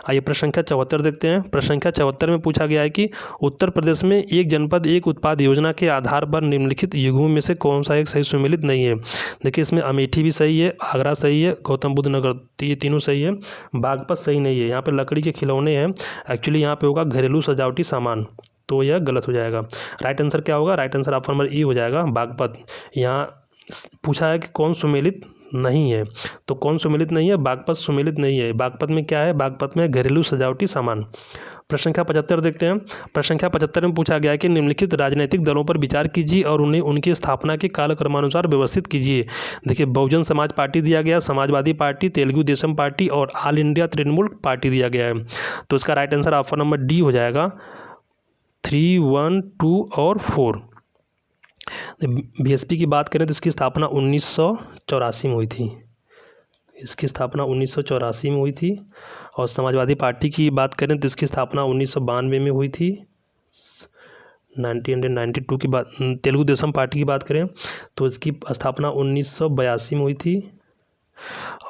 आइए प्रश्न संख्या 74 देखते हैं। प्रश्न संख्या 74 में पूछा गया है कि उत्तर प्रदेश में एक जनपद एक उत्पाद योजना के आधार पर निम्नलिखित युग्मों में से कौन सा एक सही सुमेलित नहीं है। देखिए इसमें अमेठी भी सही है, आगरा सही है, गौतम बुद्ध नगर, ये तीनों सही है, बागपत सही नहीं है। यहाँ पे लकड़ी के खिलौने हैं, एक्चुअली यहाँ पे होगा घरेलू सजावटी सामान, तो यह गलत हो जाएगा। राइट आंसर क्या होगा, right answer option number E हो जाएगा, बागपत। यहाँ पूछा है कि कौन सुमेलित नहीं है, तो कौन सुमेलित नहीं है, बागपत सुमेलित नहीं है। बागपत में क्या है, बागपत में घरेलू सजावटी सामान। प्रश्न संख्या 75 देखते हैं। प्रश्न संख्या 75 में पूछा गया है कि निम्नलिखित राजनीतिक दलों पर विचार कीजिए और उन्हें उनकी स्थापना के कालक्रमानुसार व्यवस्थित कीजिए। देखिए बहुजन समाज पार्टी दिया गया, समाजवादी पार्टी, तेलुगु देशम पार्टी और ऑल इंडिया तृणमूल पार्टी दिया गया है। तो इसका right answer option number D हो जाएगा 3, 1, 2 और 4। बीएसपी की बात करें तो इसकी स्थापना 1984 में हुई थी, इसकी स्थापना 1984 में हुई थी। और समाजवादी पार्टी की बात करें तो इसकी स्थापना 1992 में हुई थी, 1992 की बात। तेलुगु देशम पार्टी की बात करें तो इसकी स्थापना 1982 में हुई थी।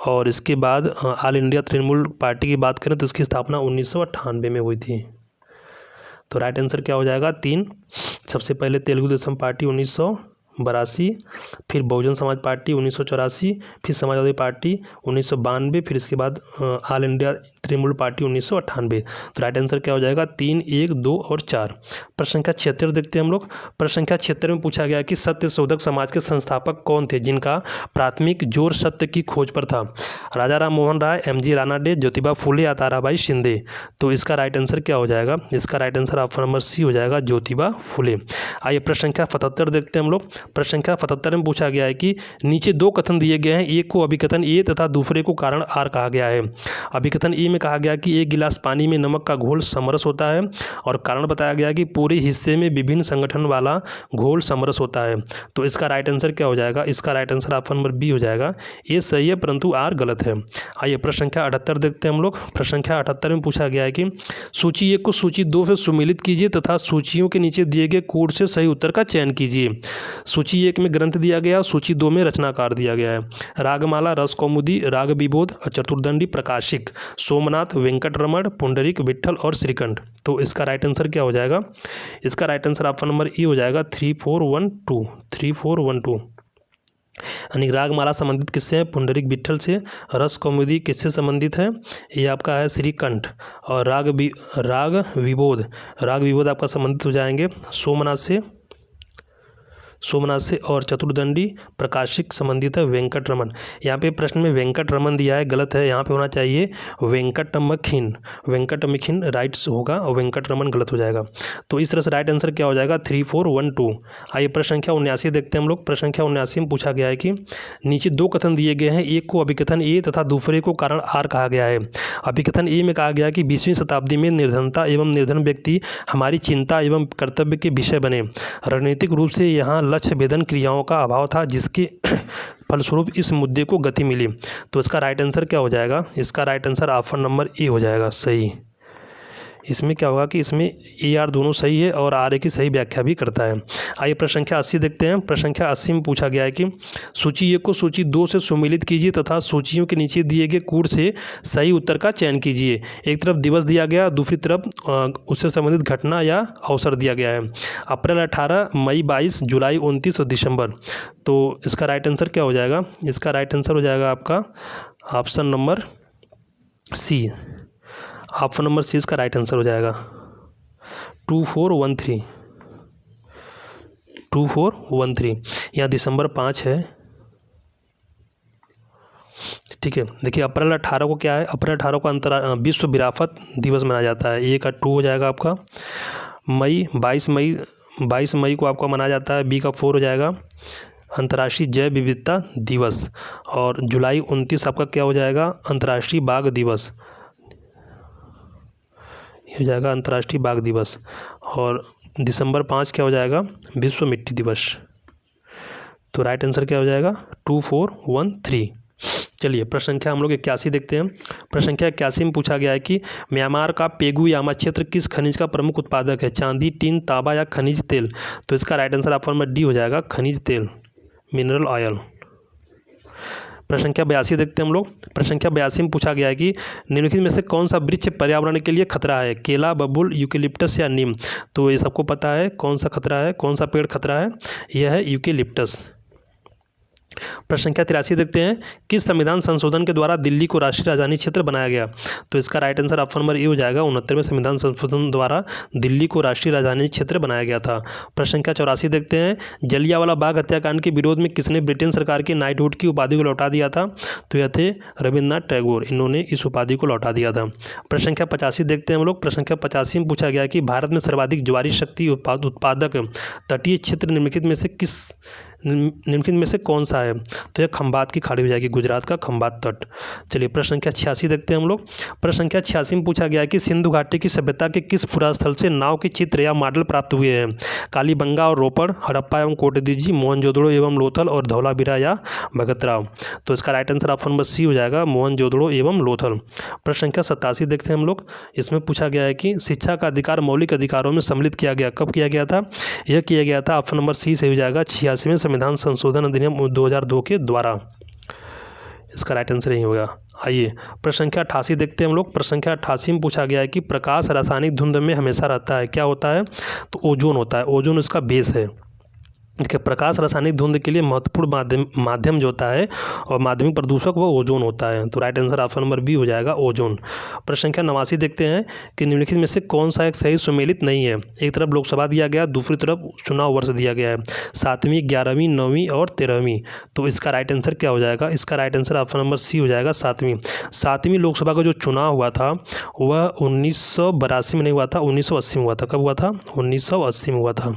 और इसके बाद ऑल इंडिया तृणमूल पार्टी की बात करें तो इसकी स्थापना 1998 में हुई थी। तो राइट आंसर क्या हो जाएगा 3। सबसे पहले तेलुगु देशम पार्टी 1982, फिर बहुजन समाज पार्टी 1984, फिर समाजवादी पार्टी 1992, फिर इसके बाद ऑल इंडिया तृणमूल पार्टी 1998। तो राइट आंसर क्या हो जाएगा 3, 1, 2 और 4। प्रश्न संख्या 76 देखते हैं हम लोग। प्रश्न संख्या 76 में पूछा गया कि सत्यशोधक समाज के संस्थापक कौन थे जिनका प्राथमिक जोर सत्य की खोज पर था। राजा राम मोहन राय, एमजी राणा डे, ज्योतिबा फुले या ताराबाई शिंदे। तो इसका राइट आंसर क्या हो जाएगा, इसका right answer option number C हो जाएगा, ज्योतिबा फुले। आइए प्रश्न संख्या 77 देखते हैं हम लोग। प्रश्न संख्या 77 में पूछा गया है कि नीचे दो कथन दिए गए हैं, एक को अभिकथन ए तथा दूसरे को कारण आर कहा गया है। अभिकथन ए में कहा गया कि एक गिलास पानी में नमक का घोल समरस होता है, और कारण बताया गया कि पूरे हिस्से में विभिन्न संगठन वाला घोल समरस होता है। तो इसका राइट आंसर क्या हो जाएगा, इसका right answer option number B हो जाएगा, ए सही है परंतु आर गलत है। आइए प्रश्न संख्या 78 देखते हैं हम लोग। प्रश्न संख्या 78 में पूछा गया है कि सूची 1 को सूची 2 से सुमेलित कीजिए तथा सूचियों के नीचे दिए गए कोड से सही उत्तर का चयन कीजिए। सूची 1 में ग्रंथ दिया गया, सूची 2 में रचनाकार दिया गया है। रागमाला, रसकौमुदी, राग विबोध, चतुर्दंडी, प्रकाशिक, सोमनाथ, वेंकटरमण, पुंडरीक, विट्ठल और श्रीकंठ। तो इसका राइट आंसर क्या हो जाएगा, इसका right answer option number E हो जाएगा 3412। 3412 यानी रागमाला संबंधित किससे है, पुंडरीक विट्ठल से। रस कौमुदी किससे संबंधित है, ये आपका है श्रीकंठ। और राग विबोध आपका संबंधित हो जाएंगे सोमनाथ से। सोमनाथ से, और चतुर्दंडी प्रकाशिक संबंधित है वेंकटरमन। यहाँ पे प्रश्न में वेंकटरमन दिया है, गलत है, यहाँ पे होना चाहिए वेंकटमखिन। वेंकटमखिन राइट्स होगा और वेंकटरमन गलत हो जाएगा। तो इस तरह से राइट आंसर क्या हो जाएगा 3412। आइए प्रश्न संख्या 79 देखते हैं हम लोग। प्रश्न संख्या 79 में पूछा गया है कि नीचे दो कथन दिए गए हैं, एक को अभिकथन ए तथा दूसरे को कारण आर कहा गया है। अभिकथन ए में कहा गया कि 20वीं शताब्दी में निर्धनता एवं निर्धन व्यक्ति हमारी चिंता एवं कर्तव्य के विषय बने। रणनीतिक रूप से यहाँ लक्ष्य भेदन क्रियाओं का अभाव था, जिसके फलस्वरूप इस मुद्दे को गति मिली। तो इसका राइट आंसर क्या हो जाएगा? इसका राइट आंसर ऑप्शन नंबर ए हो जाएगा सही। इसमें क्या होगा कि इसमें ए आर दोनों सही है और आर ए की सही व्याख्या भी करता है। आइए प्रश्न संख्या 80 देखते हैं। प्रश्न संख्या 80 में पूछा गया है कि सूची 1 को सूची 2 से सुमेलित कीजिए तथा सूचियों के नीचे दिए गए कूट से सही उत्तर का चयन कीजिए। एक तरफ दिवस दिया गया, दूसरी तरफ उससे संबंधित घटना या अवसर दिया गया है। अप्रैल 18, मई 22, जुलाई 29 और दिसंबर। तो इसका राइट आंसर क्या हो जाएगा? इसका राइट आंसर हो जाएगा आपका option number C. Option number C इसका राइट आंसर हो जाएगा 2413। 2413 यहाँ दिसंबर 5 है, ठीक है। देखिए अप्रैल 18 को क्या है? अप्रैल 18 को विश्व विरासत दिवस मनाया जाता है, ए का 2 हो जाएगा आपका। मई 22 मई को आपका मनाया जाता है, बी का 4 हो जाएगा अंतर्राष्ट्रीय जैव विविधता दिवस। और जुलाई 29 आपका क्या हो जाएगा? अंतर्राष्ट्रीय बाघ दिवस हो जाएगा, अंतर्राष्ट्रीय बाघ दिवस। और दिसंबर 5 क्या हो जाएगा? विश्व मिट्टी दिवस। तो राइट आंसर क्या हो जाएगा? 2413। चलिए प्रश्न संख्या हम लोग 81 देखते हैं। प्रश्न संख्या 81 में पूछा गया है कि म्यांमार का पेगु यामा क्षेत्र किस खनिज का प्रमुख उत्पादक है? चांदी, टीन, तांबा या खनिज तेल? तो इसका right answer option number D हो जाएगा खनिज तेल, मिनरल ऑयल। प्रश्न संख्या 82 देखते हैं हम लोग। प्रश्न संख्या 82 में पूछा गया है कि निम्नलिखित में से कौन सा वृक्ष पर्यावरण के लिए खतरा है? केला, बबूल, यूकेलिप्टस या नीम? तो ये सबको पता है कौन सा खतरा है, कौन सा पेड़ खतरा है, यह है यूकेलिप्टस। प्रश्न संख्या 83 देखते हैं। किस संविधान संशोधन के द्वारा दिल्ली को राष्ट्रीय राजधानी क्षेत्र बनाया गया? तो इसका राइट आंसर ऑप्शन नंबर ए हो जाएगा 69वें संविधान संशोधन द्वारा दिल्ली को राष्ट्रीय राजधानी क्षेत्र बनाया गया था। प्रश्न संख्या 84 देखते हैं। जलियांवाला बाग हत्याकांड के विरोध में किसने ब्रिटेन सरकार के नाइटहुड की उपाधि को लौटा दिया था? तो यह थे रविन्द्रनाथ टैगोर, इन्होंने इस उपाधि को लौटा दिया था। प्रश्न संख्या 85 देखते हैं हम लोग। प्रश्न संख्या 85 में पूछा गया कि भारत में सर्वाधिक ज्वारी शक्ति उत्पादक तटीय क्षेत्र निम्नलिखित में से कौन सा है? तो यह खंबात की खाड़ी हो जाएगी, गुजरात का खंबात तट। चलिए प्रश्न संख्या 86 देखते हैं हम लोग। प्रश्न संख्या 86 में पूछा गया है कि सिंधु घाटी की सभ्यता के किस पुरास्थल से नाव के चित्र या मॉडल प्राप्त हुए हैं? कालीबंगा और रोपड़, हड़प्पा एवं कोटदीजी, मोहनजोदड़ो एवं लोथल और धौलावीरा या भगतराव? तो इसका right answer option number C हो जाएगा मोहनजोदड़ो एवं लोथल। प्रश्न संख्या 87 देखते हैं हम लोग। इसमें पूछा गया है कि शिक्षा का अधिकार मौलिक अधिकारों में सम्मिलित किया गया, कब किया गया था? यह किया गया था, ऑप्शन नंबर सी से हो जाएगा 86वें संविधान संशोधन अधिनियम 2002 के द्वारा। इसका राइट आंसर यही होगा। आइए प्रश्न संख्या 88 देखते हैं हम लोग। प्रश्न संख्या 88 में पूछा गया है कि प्रकाश रासायनिक धुंध में हमेशा रहता है, क्या होता है? तो ओजोन होता है, ओजोन इसका बेस है। देखिए प्रकाश रासायनिक धुंध के लिए महत्वपूर्ण माध्यम जो होता है और माध्यमिक प्रदूषक वो ओजोन होता है। तो right answer option number B हो जाएगा ओजोन। प्रश्न संख्या 89 देखते हैं कि निम्नलिखित में से कौन सा एक सही सुमेलित नहीं है? एक तरफ लोकसभा दिया गया, दूसरी तरफ चुनाव वर्ष दिया गया है, 7वीं, 11वीं, 9वीं और 13वीं। तो इसका राइट आंसर क्या हो जाएगा? इसका right answer option number C हो जाएगा 7वीं। 7वीं लोकसभा का जो चुनाव हुआ था वह 1982 में नहीं हुआ था, 1980 में हुआ था। कब हुआ था? 1980 में हुआ था।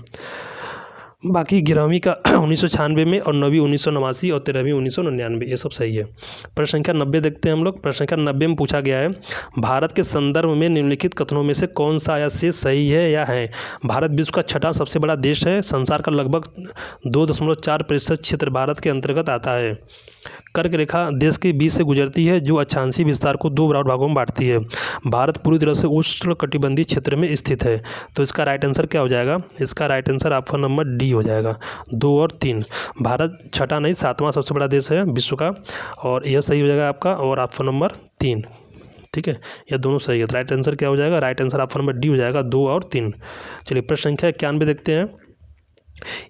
बाकी 11वीं का 1996 में और 9वीं 1989 और 13वीं 1999, ये सब सही है। प्रश्न संख्या 90 देखते हैं हम लोग। प्रश्न संख्या 90 में पूछा गया है भारत के संदर्भ में निम्नलिखित कथनों में से कौन सा या से सही है या है? भारत विश्व का 6ठा सबसे बड़ा देश है, संसार का लगभग 2.4% क्षेत्र भारत के अंतर्गत आता है, कर्क रेखा देश के बीच से गुजरती है जो अक्षांशीय विस्तार को 2 बराबर भागों में बांटती है, भारत पूरी तरह से उष्णकटिबंधीय क्षेत्र में स्थित है। तो इसका राइट आंसर क्या हो जाएगा? इसका right answer option number D हो जाएगा 2 और 3। भारत 6ठा नहीं 7वां सबसे बड़ा देश है विश्व का, और यह सही हो जाएगा आपका, और ऑप्शन नंबर 3, ठीक है, यह दोनों सही है। तो राइट आंसर क्या हो जाएगा? Right answer option number D हो जाएगा 2 और 3। चलिए प्रश्न संख्या 91 देखते हैं।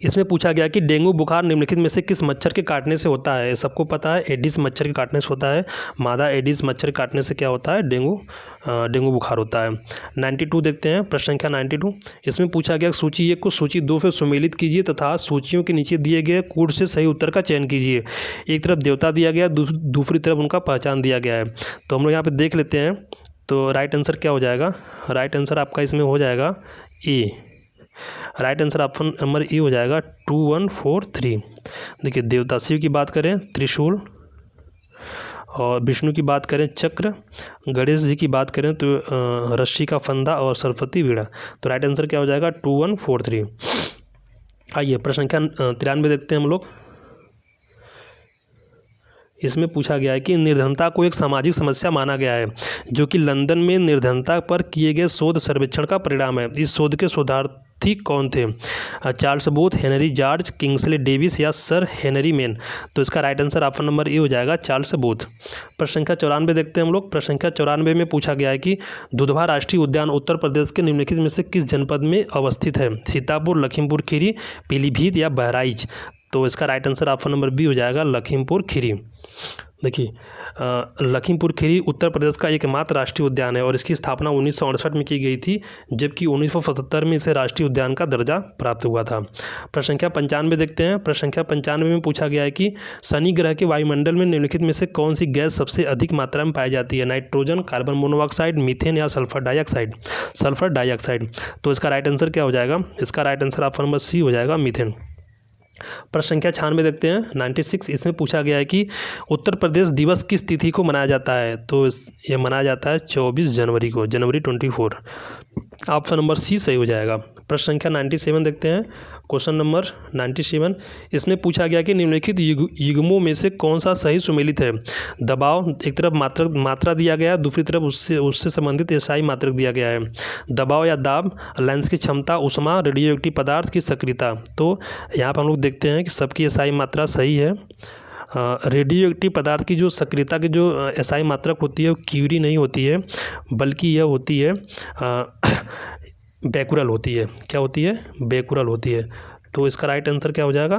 इसमें पूछा गया कि डेंगू बुखार निम्नलिखित में से किस मच्छर के काटने से होता है। सबको पता है एडिस मच्छर के काटने से होता है। मादा एडिस मच्छर के काटने से क्या होता है, डेंगू बुखार होता है। 92 देखते हैं, प्रश्न संख्या 92। इसमें पूछा गया सूची 1 को सूची 2 से सुमेलित कीजिए तथा सूचियों के नीचे दिए गए कूट से सही उत्तर का चयन कीजिए। एक तरफ देवता दिया गया, दूसरी तरफ उनका पहचान दिया गया है। तो हम लोग यहाँ पर देख लेते हैं। तो राइट आंसर क्या हो जाएगा, राइट आंसर आपका इसमें हो जाएगा A. Right answer option number E हो जाएगा 2143। देखिए देवता शिव की बात करें त्रिशूल, और विष्णु की बात करें चक्र, गणेश जी की बात करें तो रस्सी का फंदा, और सरस्वती वीणा। तो राइट आंसर क्या हो जाएगा 2143। आइए प्रश्न संख्या 93 देखते हैं हम लोग। इसमें पूछा गया है कि निर्धनता को एक सामाजिक समस्या माना गया है जो कि लंदन में निर्धनता पर किए गए शोध सर्वेक्षण का परिणाम है। इस शोध के शोधार्थी कौन थे, Charles booth, Henry George, Kingsley Davis या सर हेनरी मेन। तो इसका राइट आंसर ऑप्शन नंबर ए हो जाएगा चार्ल्स बूथ। प्रश्न संख्या 94 देखते हैं हम लोग। प्रश्न संख्या 94 में पूछा गया है कि दुधवा राष्ट्रीय उद्यान उत्तर प्रदेश के निम्नलिखित में से किस जनपद में अवस्थित है। सीतापुर, लखीमपुर खीरी, पीलीभीत या बहराइच। तो इसका right answer option number B हो जाएगा लखीमपुर खीरी। देखिए लखीमपुर खीरी उत्तर प्रदेश का एकमात्र राष्ट्रीय उद्यान है और इसकी स्थापना 1968 में की गई थी, जबकि 1977 में इसे राष्ट्रीय उद्यान का दर्जा प्राप्त हुआ था। प्रश्न संख्या 95 देखते हैं। प्रश्न संख्या 95 में पूछा गया है कि शनि ग्रह के वायुमंडल में निम्नलिखित में से कौन सी गैस सबसे अधिक मात्रा में पाई जाती है। नाइट्रोजन, कार्बन मोनोऑक्साइड, मीथेन या सल्फर डाइऑक्साइड। Sulphur dioxide. तो इसका राइट आंसर क्या हो जाएगा, इसका right answer option number C हो जाएगा मीथेन। प्रश्न संख्या 96 देखते हैं 96। इसमें पूछा गया है कि उत्तर प्रदेश दिवस किस तिथि को मनाया जाता है। तो ये मनाया जाता है 24 जनवरी को, जनवरी 24। ऑप्शन नंबर सी सही हो जाएगा। प्रश्न संख्या 97 देखते हैं। Question number 97। इसमें पूछा गया कि निम्नलिखित युग्मों में से कौन सा सही सुमेलित है। दबाव, एक तरफ मात्रा दिया गया है, दूसरी तरफ उससे संबंधित एसआई मात्रक दिया गया है। दबाव या दाब, लेंस की क्षमता, उष्मा, रेडियोएक्टिव पदार्थ की सक्रियता। तो यहाँ पर हम लोग देखते हैं कि सबकी एसआई मात्रा सही है। रेडियोएक्टिव पदार्थ की जो सक्रियता की जो एसआई मात्रक होती है वो क्यूरी नहीं होती है, बल्कि यह होती है बेकुरल होती है। क्या होती है, बेकुरल होती है। तो इसका राइट आंसर क्या हो जाएगा,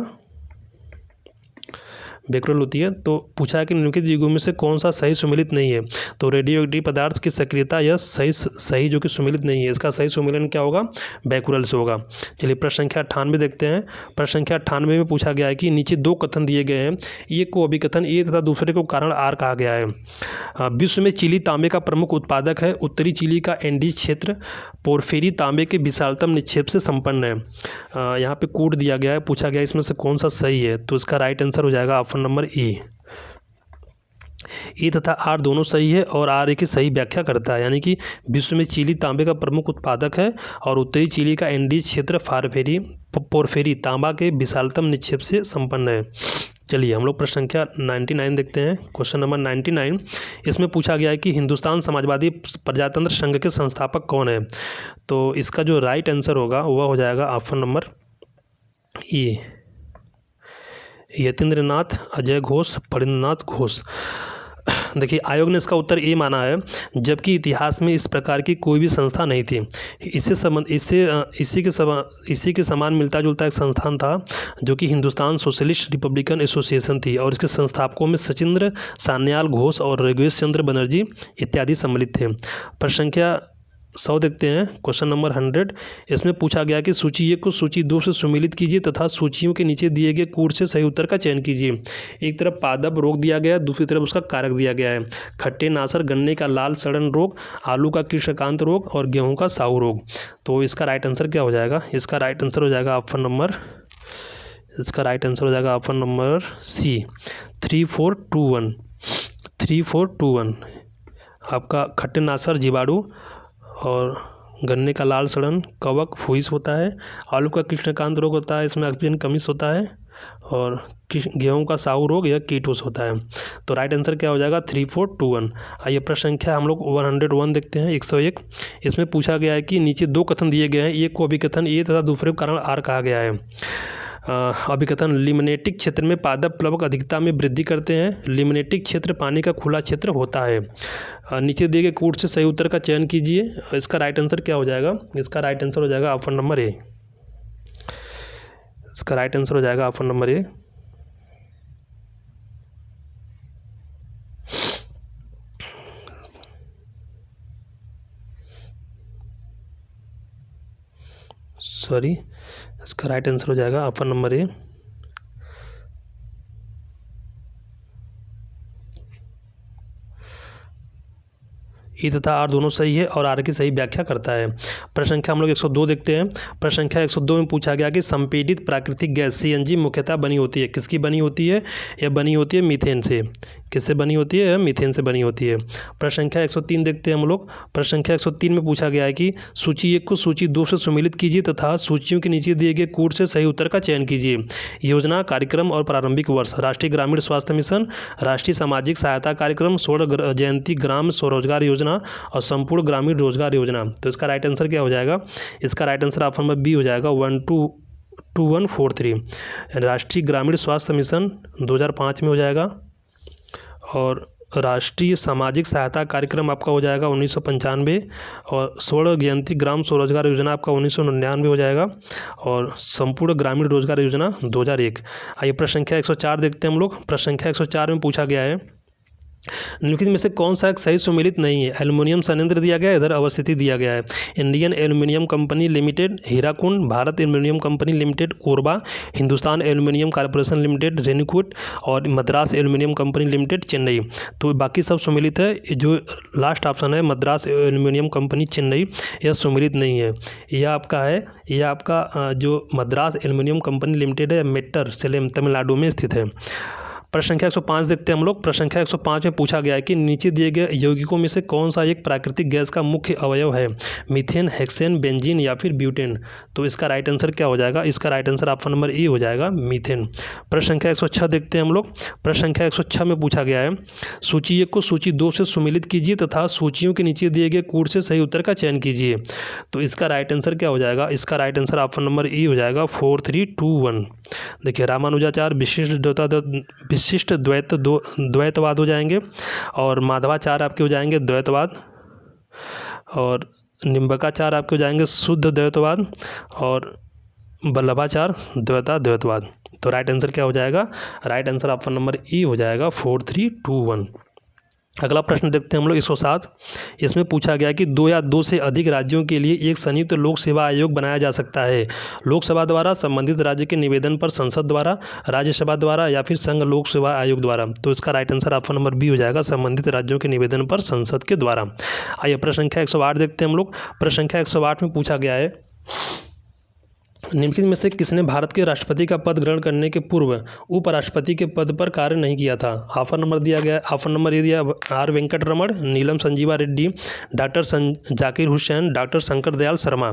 बेकुरल होती है। तो पूछा है कि निम्नलिखित युग्मों में से कौन सा सही सुमेलित नहीं है। तो रेडियोएक्टिव पदार्थ की सक्रियता यह सही जो कि सुमेलित नहीं है। इसका सही सुमेलन क्या होगा, बेकुरल से होगा। चलिए प्रश्न संख्या 98 देखते हैं। प्रश्न संख्या 98 में पूछा गया है कि नीचे दो कथन दिए गए हैं, एक को अभिकथन ए तथा दूसरे को कारण आर कहा गया है। विश्व में चिली तांबे का प्रमुख उत्पादक है। उत्तरी चिली का एंडीज क्षेत्र पोर्फिरी तांबे के विशालतम निक्षेप से संपन्न है। यहाँ पे कोड दिया गया है, पूछा गया इसमें से कौन सा सही है। तो इसका राइट आंसर हो जाएगा ऑप्शन नंबर ए तथा आर दोनों सही है और आर की सही व्याख्या करता है। यानी कि विश्व में चिली तांबे का प्रमुख उत्पादक है और उत्तरी चिली का एंडीज क्षेत्र पोर्फिरी तांबा के विशालतम निक्षेप से संपन्न है। चलिए हम लोग प्रश्न संख्या 99 देखते हैं। Question number 99। इसमें पूछा गया है कि हिंदुस्तान समाजवादी प्रजातंत्र संघ के संस्थापक कौन है। तो इसका जो राइट आंसर होगा वह हो जाएगा option number A, Yatindranath Ajay Ghosh, Phanindranath Ghosh. देखिए आयोग ने इसका उत्तर ए माना है, जबकि इतिहास में इस प्रकार की कोई भी संस्था नहीं थी। इसी के समान मिलता जुलता एक संस्थान था जो कि हिंदुस्तान सोशलिस्ट रिपब्लिकन एसोसिएशन थी और इसके संस्थापकों में सचिंद्र सान्याल घोष और ऋग्वेश चंद्र बनर्जी इत्यादि सम्मिलित थे। प्रश्न संख्या 100 देखते हैं। Question number 100। इसमें पूछा गया कि सूची 1 को सूची 2 से सुमेलित कीजिए तथा सूचियों के नीचे दिए गए कूट से सही उत्तर का चयन कीजिए। एक तरफ पादप रोग दिया गया है, दूसरी तरफ उसका कारक दिया गया है। खट्टे नासर, गन्ने का लाल सड़न रोग, आलू का कृष्णकांत रोग और गेहूं का साहू रोग। तो इसका राइट आंसर क्या हो जाएगा, इसका राइट आंसर हो जाएगा ऑप्शन नंबर सी 3421। 3421 आपका खट्टे नासर जीवाणु और गन्ने का लाल सड़न कवक फुइस होता है। आलू का कृष्णकांत रोग होता है, इसमें ऑक्सीजन कमी होता है। और गेहूं का साहू रोग या कीटोस होता है। तो राइट आंसर क्या हो जाएगा 3421। आइए प्रश्न संख्या हम लोग 101 देखते हैं। 101। इसमें पूछा गया है कि नीचे दो कथन दिए गए हैं, एक को अभिकथन ए तथा दूसरे को कारण आर कहा गया है। अभिकथन, लिमनेटिक क्षेत्र में पादप प्लवक अधिकता में वृद्धि करते हैं। लिमनेटिक क्षेत्र पानी का खुला क्षेत्र होता है। नीचे दिए गए कूट से सही उत्तर का चयन कीजिए। इसका राइट आंसर क्या हो जाएगा, इसका राइट आंसर हो जाएगा ऑप्शन नंबर ए। इसका राइट आंसर हो जाएगा ऑप्शन नंबर ए। सॉरी, इसका राइट आंसर हो जाएगा ऑप्शन नंबर ए। ई तथा आर दोनों सही है और आर की सही व्याख्या करता है। प्रश्न संख्या हम लोग 102 देखते हैं। प्रश्न संख्या 102 में पूछा गया कि संपीड़ित प्राकृतिक गैस सीएनजी मुख्यतः बनी होती है, किसकी बनी होती है? यह बनी होती है मीथेन से। किससे बनी होती है? मीथेन से बनी होती है। प्रश्न संख्या 103 देखते हैं हम लोग। प्रश्न संख्या 103 में पूछा गया है कि सूची 1 को सूची 2 से सम्मिलित कीजिए तथा सूचियों के नीचे दिए गए कूट से सही उत्तर का चयन कीजिए। योजना, कार्यक्रम और प्रारंभिक वर्ष: राष्ट्रीय ग्रामीण स्वास्थ्य मिशन, राष्ट्रीय सामाजिक सहायता कार्यक्रम, स्वर्ण जयंती ग्राम स्वरोजगार योजना और संपूर्ण ग्रामीण रोजगार योजना। तो इसका राइट आंसर क्या हो जाएगा? इसका right answer option number B हो जाएगा 2143। राष्ट्रीय ग्रामीण स्वास्थ्य मिशन 2005 में हो जाएगा और राष्ट्रीय सामाजिक सहायता कार्यक्रम आपका हो जाएगा 1995 और स्वर्ण जयंती ग्राम स्वरोजगार योजना आपका 1999 हो जाएगा और संपूर्ण ग्रामीण रोजगार योजना 2001। आइए प्रश्न संख्या 104 देखते हैं हम लोग। प्रश्न संख्या 104 में पूछा गया है निम्नलिखित में से कौन सा एक सही सुमेलित नहीं है? एल्युमिनियम संयंत्र दिया गया है, इधर अवस्थिति दिया गया है। Indian aluminium company limited Hirakud, Bharat aluminium company limited Korba, Hindustan aluminium corporation limited Renukoot और Madras aluminium company limited Chennai. तो बाकी सब सुमेलित है। जो लास्ट ऑप्शन है मद्रास एल्युमिनियम कंपनी चेन्नई, यह सुमेलित नहीं है। यह आपका है, यह आपका जो मद्रास एल्युमिनियम कंपनी लिमिटेड है मेट्टर सेलेम तमिलनाडु में स्थित है। प्रश्न संख्या 105 देखते हैं हम लोग। प्रश्न संख्या 105 में पूछा गया है कि नीचे दिए गए यौगिकों में से कौन सा एक प्राकृतिक गैस का मुख्य अवयव है? मीथेन, हेक्सेन, बेंजीन या फिर ब्यूटेन। तो इसका राइट आंसर क्या हो जाएगा? इसका राइट आंसर ऑप्शन नंबर ए हो जाएगा मीथेन। प्रश्न संख्या 106 देखते हैं हम लोग। प्रश्न संख्या 106 में पूछा गया है सूची 1 को सूची 2 से सम्मिलित कीजिए तथा सूचियों के नीचे दिए गए कूट से सही उत्तर का चयन कीजिए। तो इसका राइट आंसर क्या हो जाएगा? इसका राइट आंसर ऑप्शन नंबर ए हो जाएगा 4321। देखिए रामानुजाचार्य विशिष्ट द्वैतवाद हो जाएंगे और माधवाचार्य आपके हो जाएंगे द्वैतवाद और निम्बकाचार्य आपके हो जाएंगे शुद्ध द्वैतवाद और वल्लभाचार्य द्वैतवाद। तो राइट आंसर क्या हो जाएगा? Right answer option number E हो जाएगा 4321। अगला प्रश्न देखते हैं हम लोग 107। इसमें पूछा गया कि 2 या 2 से अधिक राज्यों के लिए एक संयुक्त लोक सेवा आयोग बनाया जा सकता है। लोकसभा द्वारा, संबंधित राज्य के निवेदन पर संसद द्वारा, राज्यसभा द्वारा या फिर संघ लोक सेवा आयोग द्वारा। तो इसका right answer option number B हो जाएगा संबंधित राज्यों के निवेदन पर संसद के द्वारा। आइए प्रश्न संख्या 108 देखते हैं हम लोग। प्रश्न संख्या 108 में पूछा गया है निम्नलिखित में से किसने भारत के राष्ट्रपति का पद ग्रहण करने के पूर्व उपराष्ट्रपति के पद पर कार्य नहीं किया था? ऑप्शन नंबर दिया गया, ऑप्शन नंबर ये दिया R Venkataraman, Neelam Sanjiva Reddy, doctor Zakir Hussain, doctor Shankar Dayal Sharma.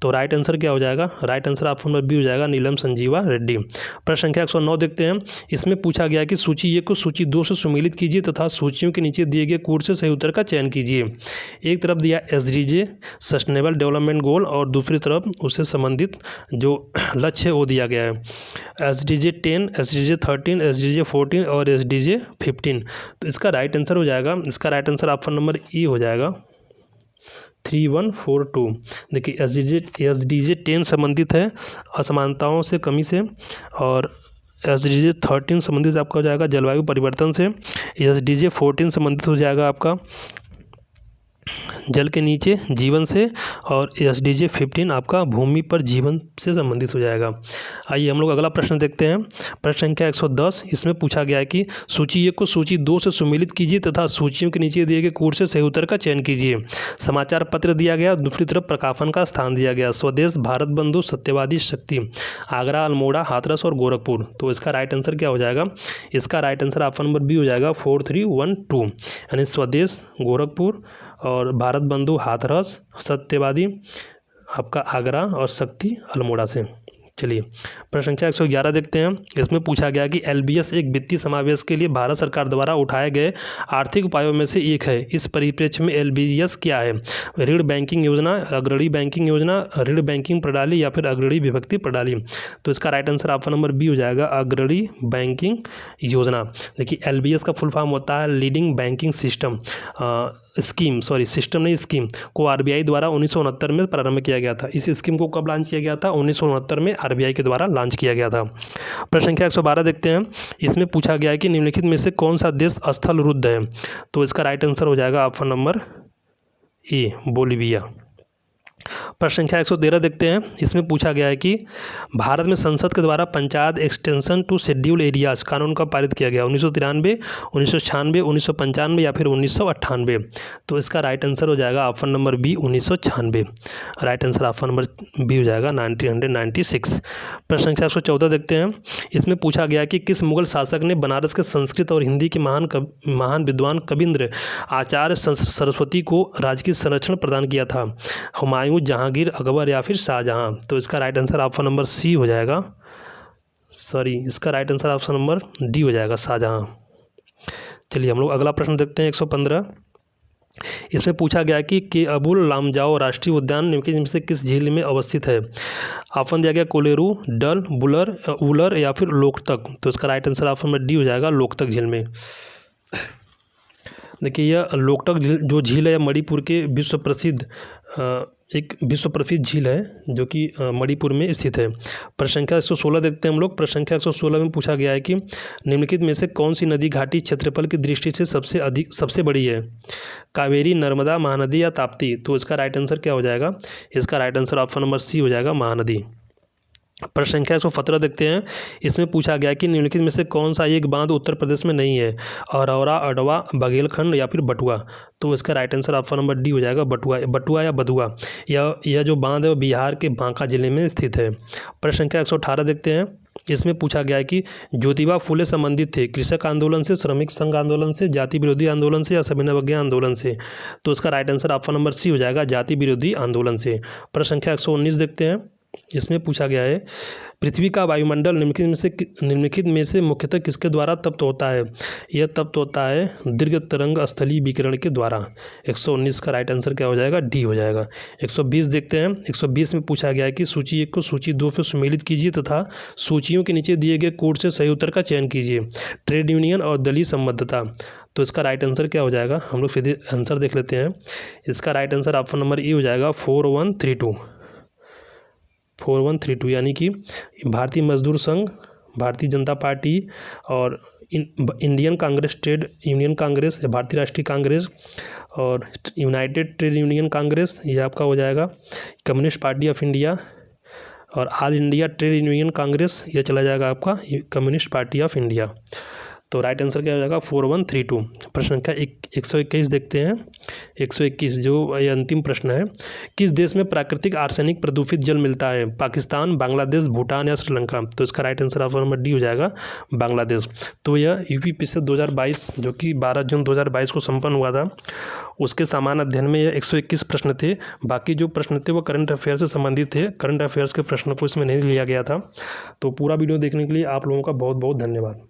तो राइट आंसर क्या हो जाएगा? Right answer option number B हो जाएगा नीलम संजीवा रेड्डी। प्रश्न संख्या 109 देखते हैं। इसमें पूछा गया कि सूची 1 को सूची 2 से सम्मिलित कीजिए तथा सूचियों के नीचे दिए गए कूट से सही उत्तर का चयन कीजिए। एक तरफ दिया SDG सस्टेनेबल डेवलपमेंट गोल और दूसरी तरफ उससे संबंधित जो लक्ष्य वो दिया गया है SDG 10, SDG 13, SDG 14 और SDG 15। तो इसका राइट आंसर हो जाएगा, इसका right answer option number E हो जाएगा 3142। देखिए SDG 10 संबंधित है असमानताओं से कमी से और SDG 13 संबंधित आपका हो जाएगा जलवायु परिवर्तन से, SDG 14 संबंधित हो जाएगा आपका जल के नीचे जीवन से और SDG 15 आपका भूमि पर जीवन से संबंधित हो जाएगा। आइए हम लोग अगला प्रश्न देखते हैं। प्रश्न संख्या 110। इसमें पूछा गया है कि सूची 1 को सूची 2 से सम्मिलित कीजिए तथा सूचियों के नीचे दिए गए कूट से सही उत्तर का चयन कीजिए। समाचार पत्र दिया गया, दूसरी तरफ प्रकाशन का स्थान दिया गया, स्वदेश, भारत बंधु, सत्यवादी शक्ति, आगरा, अल्मोड़ा, हाथरस और गोरखपुर। तो इसका राइट आंसर क्या हो जाएगा? इसका right answer option number B हो जाएगा 4312, यानी स्वदेश गोरखपुर और भारत बंधु हाथरस, सत्यवादी आपका आगरा और शक्ति अल्मोड़ा से। चलिए प्रश्न संख्या 111 देखते हैं। इसमें पूछा गया कि LBS एक वित्तीय समावेश के लिए भारत सरकार द्वारा उठाए गए आर्थिक उपायों में से एक है। इस परिप्रेक्ष्य में LBS क्या है? ऋण बैंकिंग योजना, अग्रणी बैंकिंग योजना, ऋण बैंकिंग प्रणाली या फिर अग्रणी विभक्ति प्रणाली। तो इसका right answer option number B हो जाएगा अग्रणी बैंकिंग योजना। देखिए LBS का फुल फॉर्म होता है leading banking system scheme, sorry system नहीं स्कीम, को RBI द्वारा 1969 में प्रारंभ किया गया था। इस स्कीम को कब लॉन्च किया गया था? 1969 में RBI के द्वारा लॉन्च किया गया था। प्रश्न संख्या 112 देखते हैं। इसमें पूछा गया है कि निम्नलिखित में से कौन सा देश स्थल रुद्ध है। तो इसका राइट आंसर हो जाएगा ऑप्शन नंबर ए, बोलिविया। प्रश्न संख्या 113 देखते हैं। इसमें पूछा गया है कि भारत में संसद के द्वारा panchayat extension to schedule areas कानून कब पारित किया गया, 1993, 1996, 1995 या फिर 1998। तो इसका राइट आंसर हो जाएगा option number B, 1996। Right answer option number B हो जाएगा 1996। प्रश्न संख्या 114 देखते हैं। इसमें पूछा गया कि किस मुगल शासक ने बनारस के संस्कृत और हिंदी के महान विद्वान कविंद्र आचार्य सरस्वती को राजकीय संरक्षण प्रदान किया था, हुमायूं, जहांगीर, अकबर या फिर शाहजहां। तो इसका right answer option number C हो जाएगा, इसका right answer option number D हो जाएगा, शाहजहां। चलिए हम लोग अगला प्रश्न देखते हैं 115। इसमें पूछा गया कि के अबुल लामजाओ राष्ट्रीय उद्यान निम्नलिखित में से किस झील में अवस्थित है। ऑप्शन दिया गया कोलेरू, डल, उलर या फिर लोकतक। तो इसका right answer option number D हो जाएगा, लोकतक झील में। देखिए यह लोकतक जो झील है मणिपुर के विश्व प्रसिद्ध झील है जो कि मणिपुर में स्थित है। प्रश्न संख्या 116 देखते हैं हम लोग। प्रश्न संख्या 116 में पूछा गया है कि निम्नलिखित में से कौन सी नदी घाटी क्षेत्रफल की दृष्टि से सबसे बड़ी है, कावेरी, नर्मदा, महानदी या ताप्ती। तो इसका राइट आंसर क्या हो जाएगा, इसका right answer option number C हो जाएगा, महानदी। प्रश्न संख्या 117 देखते हैं। इसमें पूछा गया कि निम्नलिखित में से कौन सा एक बांध उत्तर प्रदेश में नहीं है, अरौरा, अडवा, बघेलखंड या फिर बटुआ। तो इसका right answer option number D हो जाएगा, बटुआ या बधुआ। यह जो बांध है वो बिहार के बांका जिले में स्थित है। प्रश्न संख्या 118 देखते हैं। इसमें पूछा गया है कि ज्योतिबा फुले संबंधित थे कृषक आंदोलन से, श्रमिक संघ आंदोलन से, जाति विरोधी आंदोलन से या सविनय अवज्ञा आंदोलन से। तो इसका right answer option number C हो जाएगा, जाति विरोधी आंदोलन से। प्रश्न संख्या 119 देखते हैं। इसमें पूछा गया है पृथ्वी का वायुमंडल निम्नलिखित में से मुख्यतः किसके द्वारा तप्त होता है। यह तप्त होता है दीर्घ तरंग स्थलीय विकिरण के द्वारा। 119 का राइट आंसर क्या हो जाएगा, डी हो जाएगा। 120 देखते हैं। 120 में पूछा गया है कि सूची 1 को सूची 2 से सम्मिलित कीजिए तथा सूचियों के नीचे दिए गए कोड से सही उत्तर का चयन कीजिए। ट्रेड यूनियन और दलीय संबद्धता। तो इसका राइट आंसर क्या हो जाएगा, हम लोग सीधे आंसर देख लेते हैं। इसका right answer option number E हो जाएगा, 4132 यानी कि भारतीय मजदूर संघ, भारतीय जनता पार्टी और Indian Congress trade union Congress, भारतीय राष्ट्रीय कांग्रेस और यूनाइटेड ट्रेड यूनियन कांग्रेस, ये आपका हो जाएगा कम्युनिस्ट पार्टी ऑफ इंडिया और all India trade union Congress, ये चला जाएगा आपका कम्युनिस्ट पार्टी ऑफ इंडिया। तो राइट आंसर क्या हो जाएगा, 4132। प्रश्न संख्या 121 देखते हैं। 121 जो ये अंतिम प्रश्न है। किस देश में प्राकृतिक आर्सेनिक प्रदूषित जल मिलता है, पाकिस्तान, बांग्लादेश, भूटान या श्रीलंका। तो इसका right answer option number D हो जाएगा, बांग्लादेश। तो यह यूपीपीएससी 2022 जो कि 12 जून 2022 को संपन्न हुआ था, उसके सामान्य अध्ययन में यह 121 प्रश्न थे। बाकी जो प्रश्न थे वो करंट अफेयर से संबंधित थे। करंट अफेयर्स के प्रश्न को इसमें नहीं लिया गया था। तो पूरा वीडियो देखने के लिए आप लोगों का बहुत बहुत धन्यवाद।